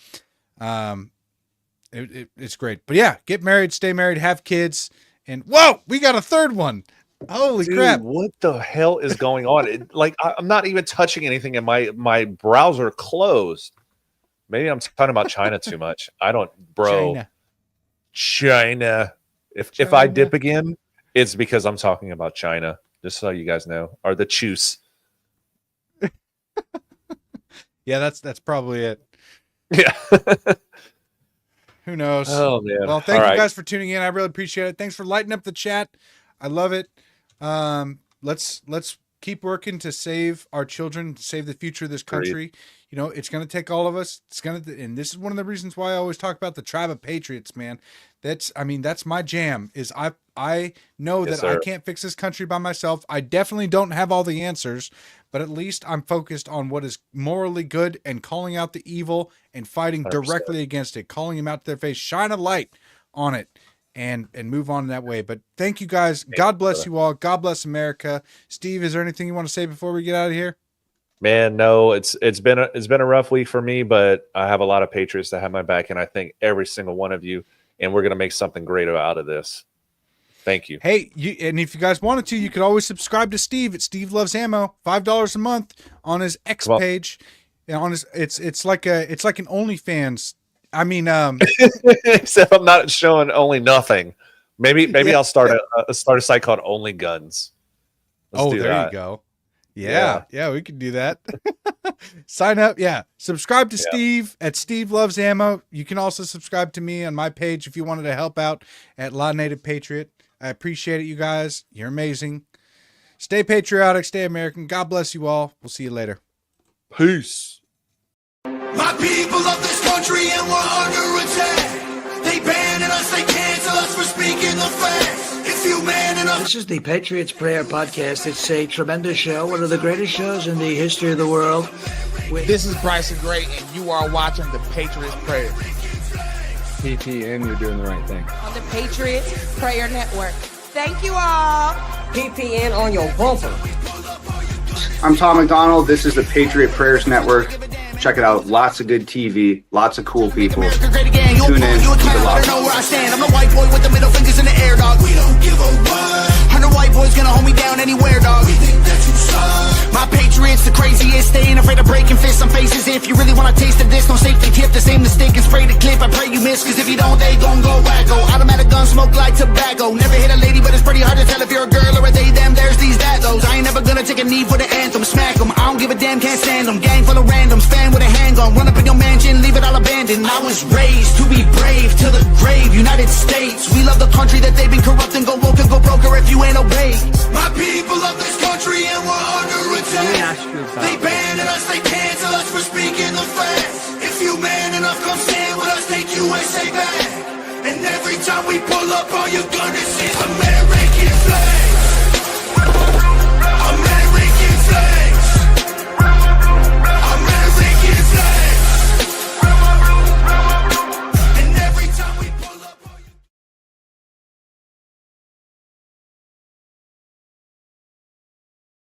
it's great. But yeah, get married, stay married, have kids. And whoa, we got a third one. Holy crap. What the hell is going on? I'm not even touching anything and my browser closed. Maybe I'm talking about China too much. I don't, bro. China. If I dip again, it's because I'm talking about China. Just so you guys know. Or the choose. Yeah, that's probably it. Yeah. Who knows? Oh man. Well, thank you guys for tuning in. I really appreciate it. Thanks for lighting up the chat. I love it. Let's keep working to save our children, to save the future of this country. It's going to take all of us. And this is one of the reasons why I always talk about the tribe of patriots, man. That's my jam. Is I know that I can't fix this country by myself. I definitely don't have all the answers, but at least I'm focused on what is morally good and calling out the evil and fighting 100%. Directly against it, calling them out to their face, shine a light on it. And move on that way. But thank you guys. God bless you all. God bless America. Steve, is there anything you want to say before we get out of here? Man, no. It's been a rough week for me, but I have a lot of patriots that have my back, and I thank every single one of you. And we're gonna make something great out of this. Thank you. Hey, and if you guys wanted to, you could always subscribe to Steve at Steve Loves Ammo. $5 a month on his X page. On his it's like an OnlyFans. I mean, except I'm not showing only nothing. Maybe I'll start a site called Only Guns. There you go. Yeah, we could do that. Sign up. Yeah. Subscribe to Steve at Steve Loves Ammo. You can also subscribe to me on my page if you wanted to help out at La Native Patriot. I appreciate it, you guys. You're amazing. Stay patriotic, stay American. God bless you all. We'll see you later. Peace. My people of this country and we're under attack. They banning us, they cancel us for speaking the facts. If you man enough. This is the Patriots Prayer Podcast. It's a tremendous show, one of the greatest shows in the history of the world. This is Bryson Gray, and you are watching the Patriots Prayer. PTN, you're doing the right thing. On the Patriots Prayer Network. Thank you all. PPN on your bumper. I'm Tom McDonald. This is the Patriot Prayers Network. Check it out. Lots of good TV. Lots of cool people. Tune in. Keep it locked. I'm the white boy with the middle fingers in the air, dog. We don't give a what. 100 white boys gonna hold me down anywhere, dog. We think that you suck. My patriots, the craziest. They ain't afraid of breaking fists on faces. If you really wanna taste of this, don't safety tip the same mistake and spray the clip. I pray you miss, cause if you don't, they gon' go wacko. Automatic gun smoke like tobacco. Never hit a lady, but it's pretty hard to tell if you're a girl or a they, them. There's these, that, those. I ain't never gonna take a knee for the anthem. Smack them. I don't give a damn, can't stand them. Gang full of randoms. Fan with a handgun. Run up in your mansion, leave it all abandoned. I was raised to be brave till the grave. United States, we love the country that they've been corrupting. Go woke and go broker if you ain't obeyed. My people of this country and we're under attack. They banning us, they cancel us for speaking the facts. If you man enough, come stand with us, take USA back. And every time we pull up, all you're gonna see is American flag.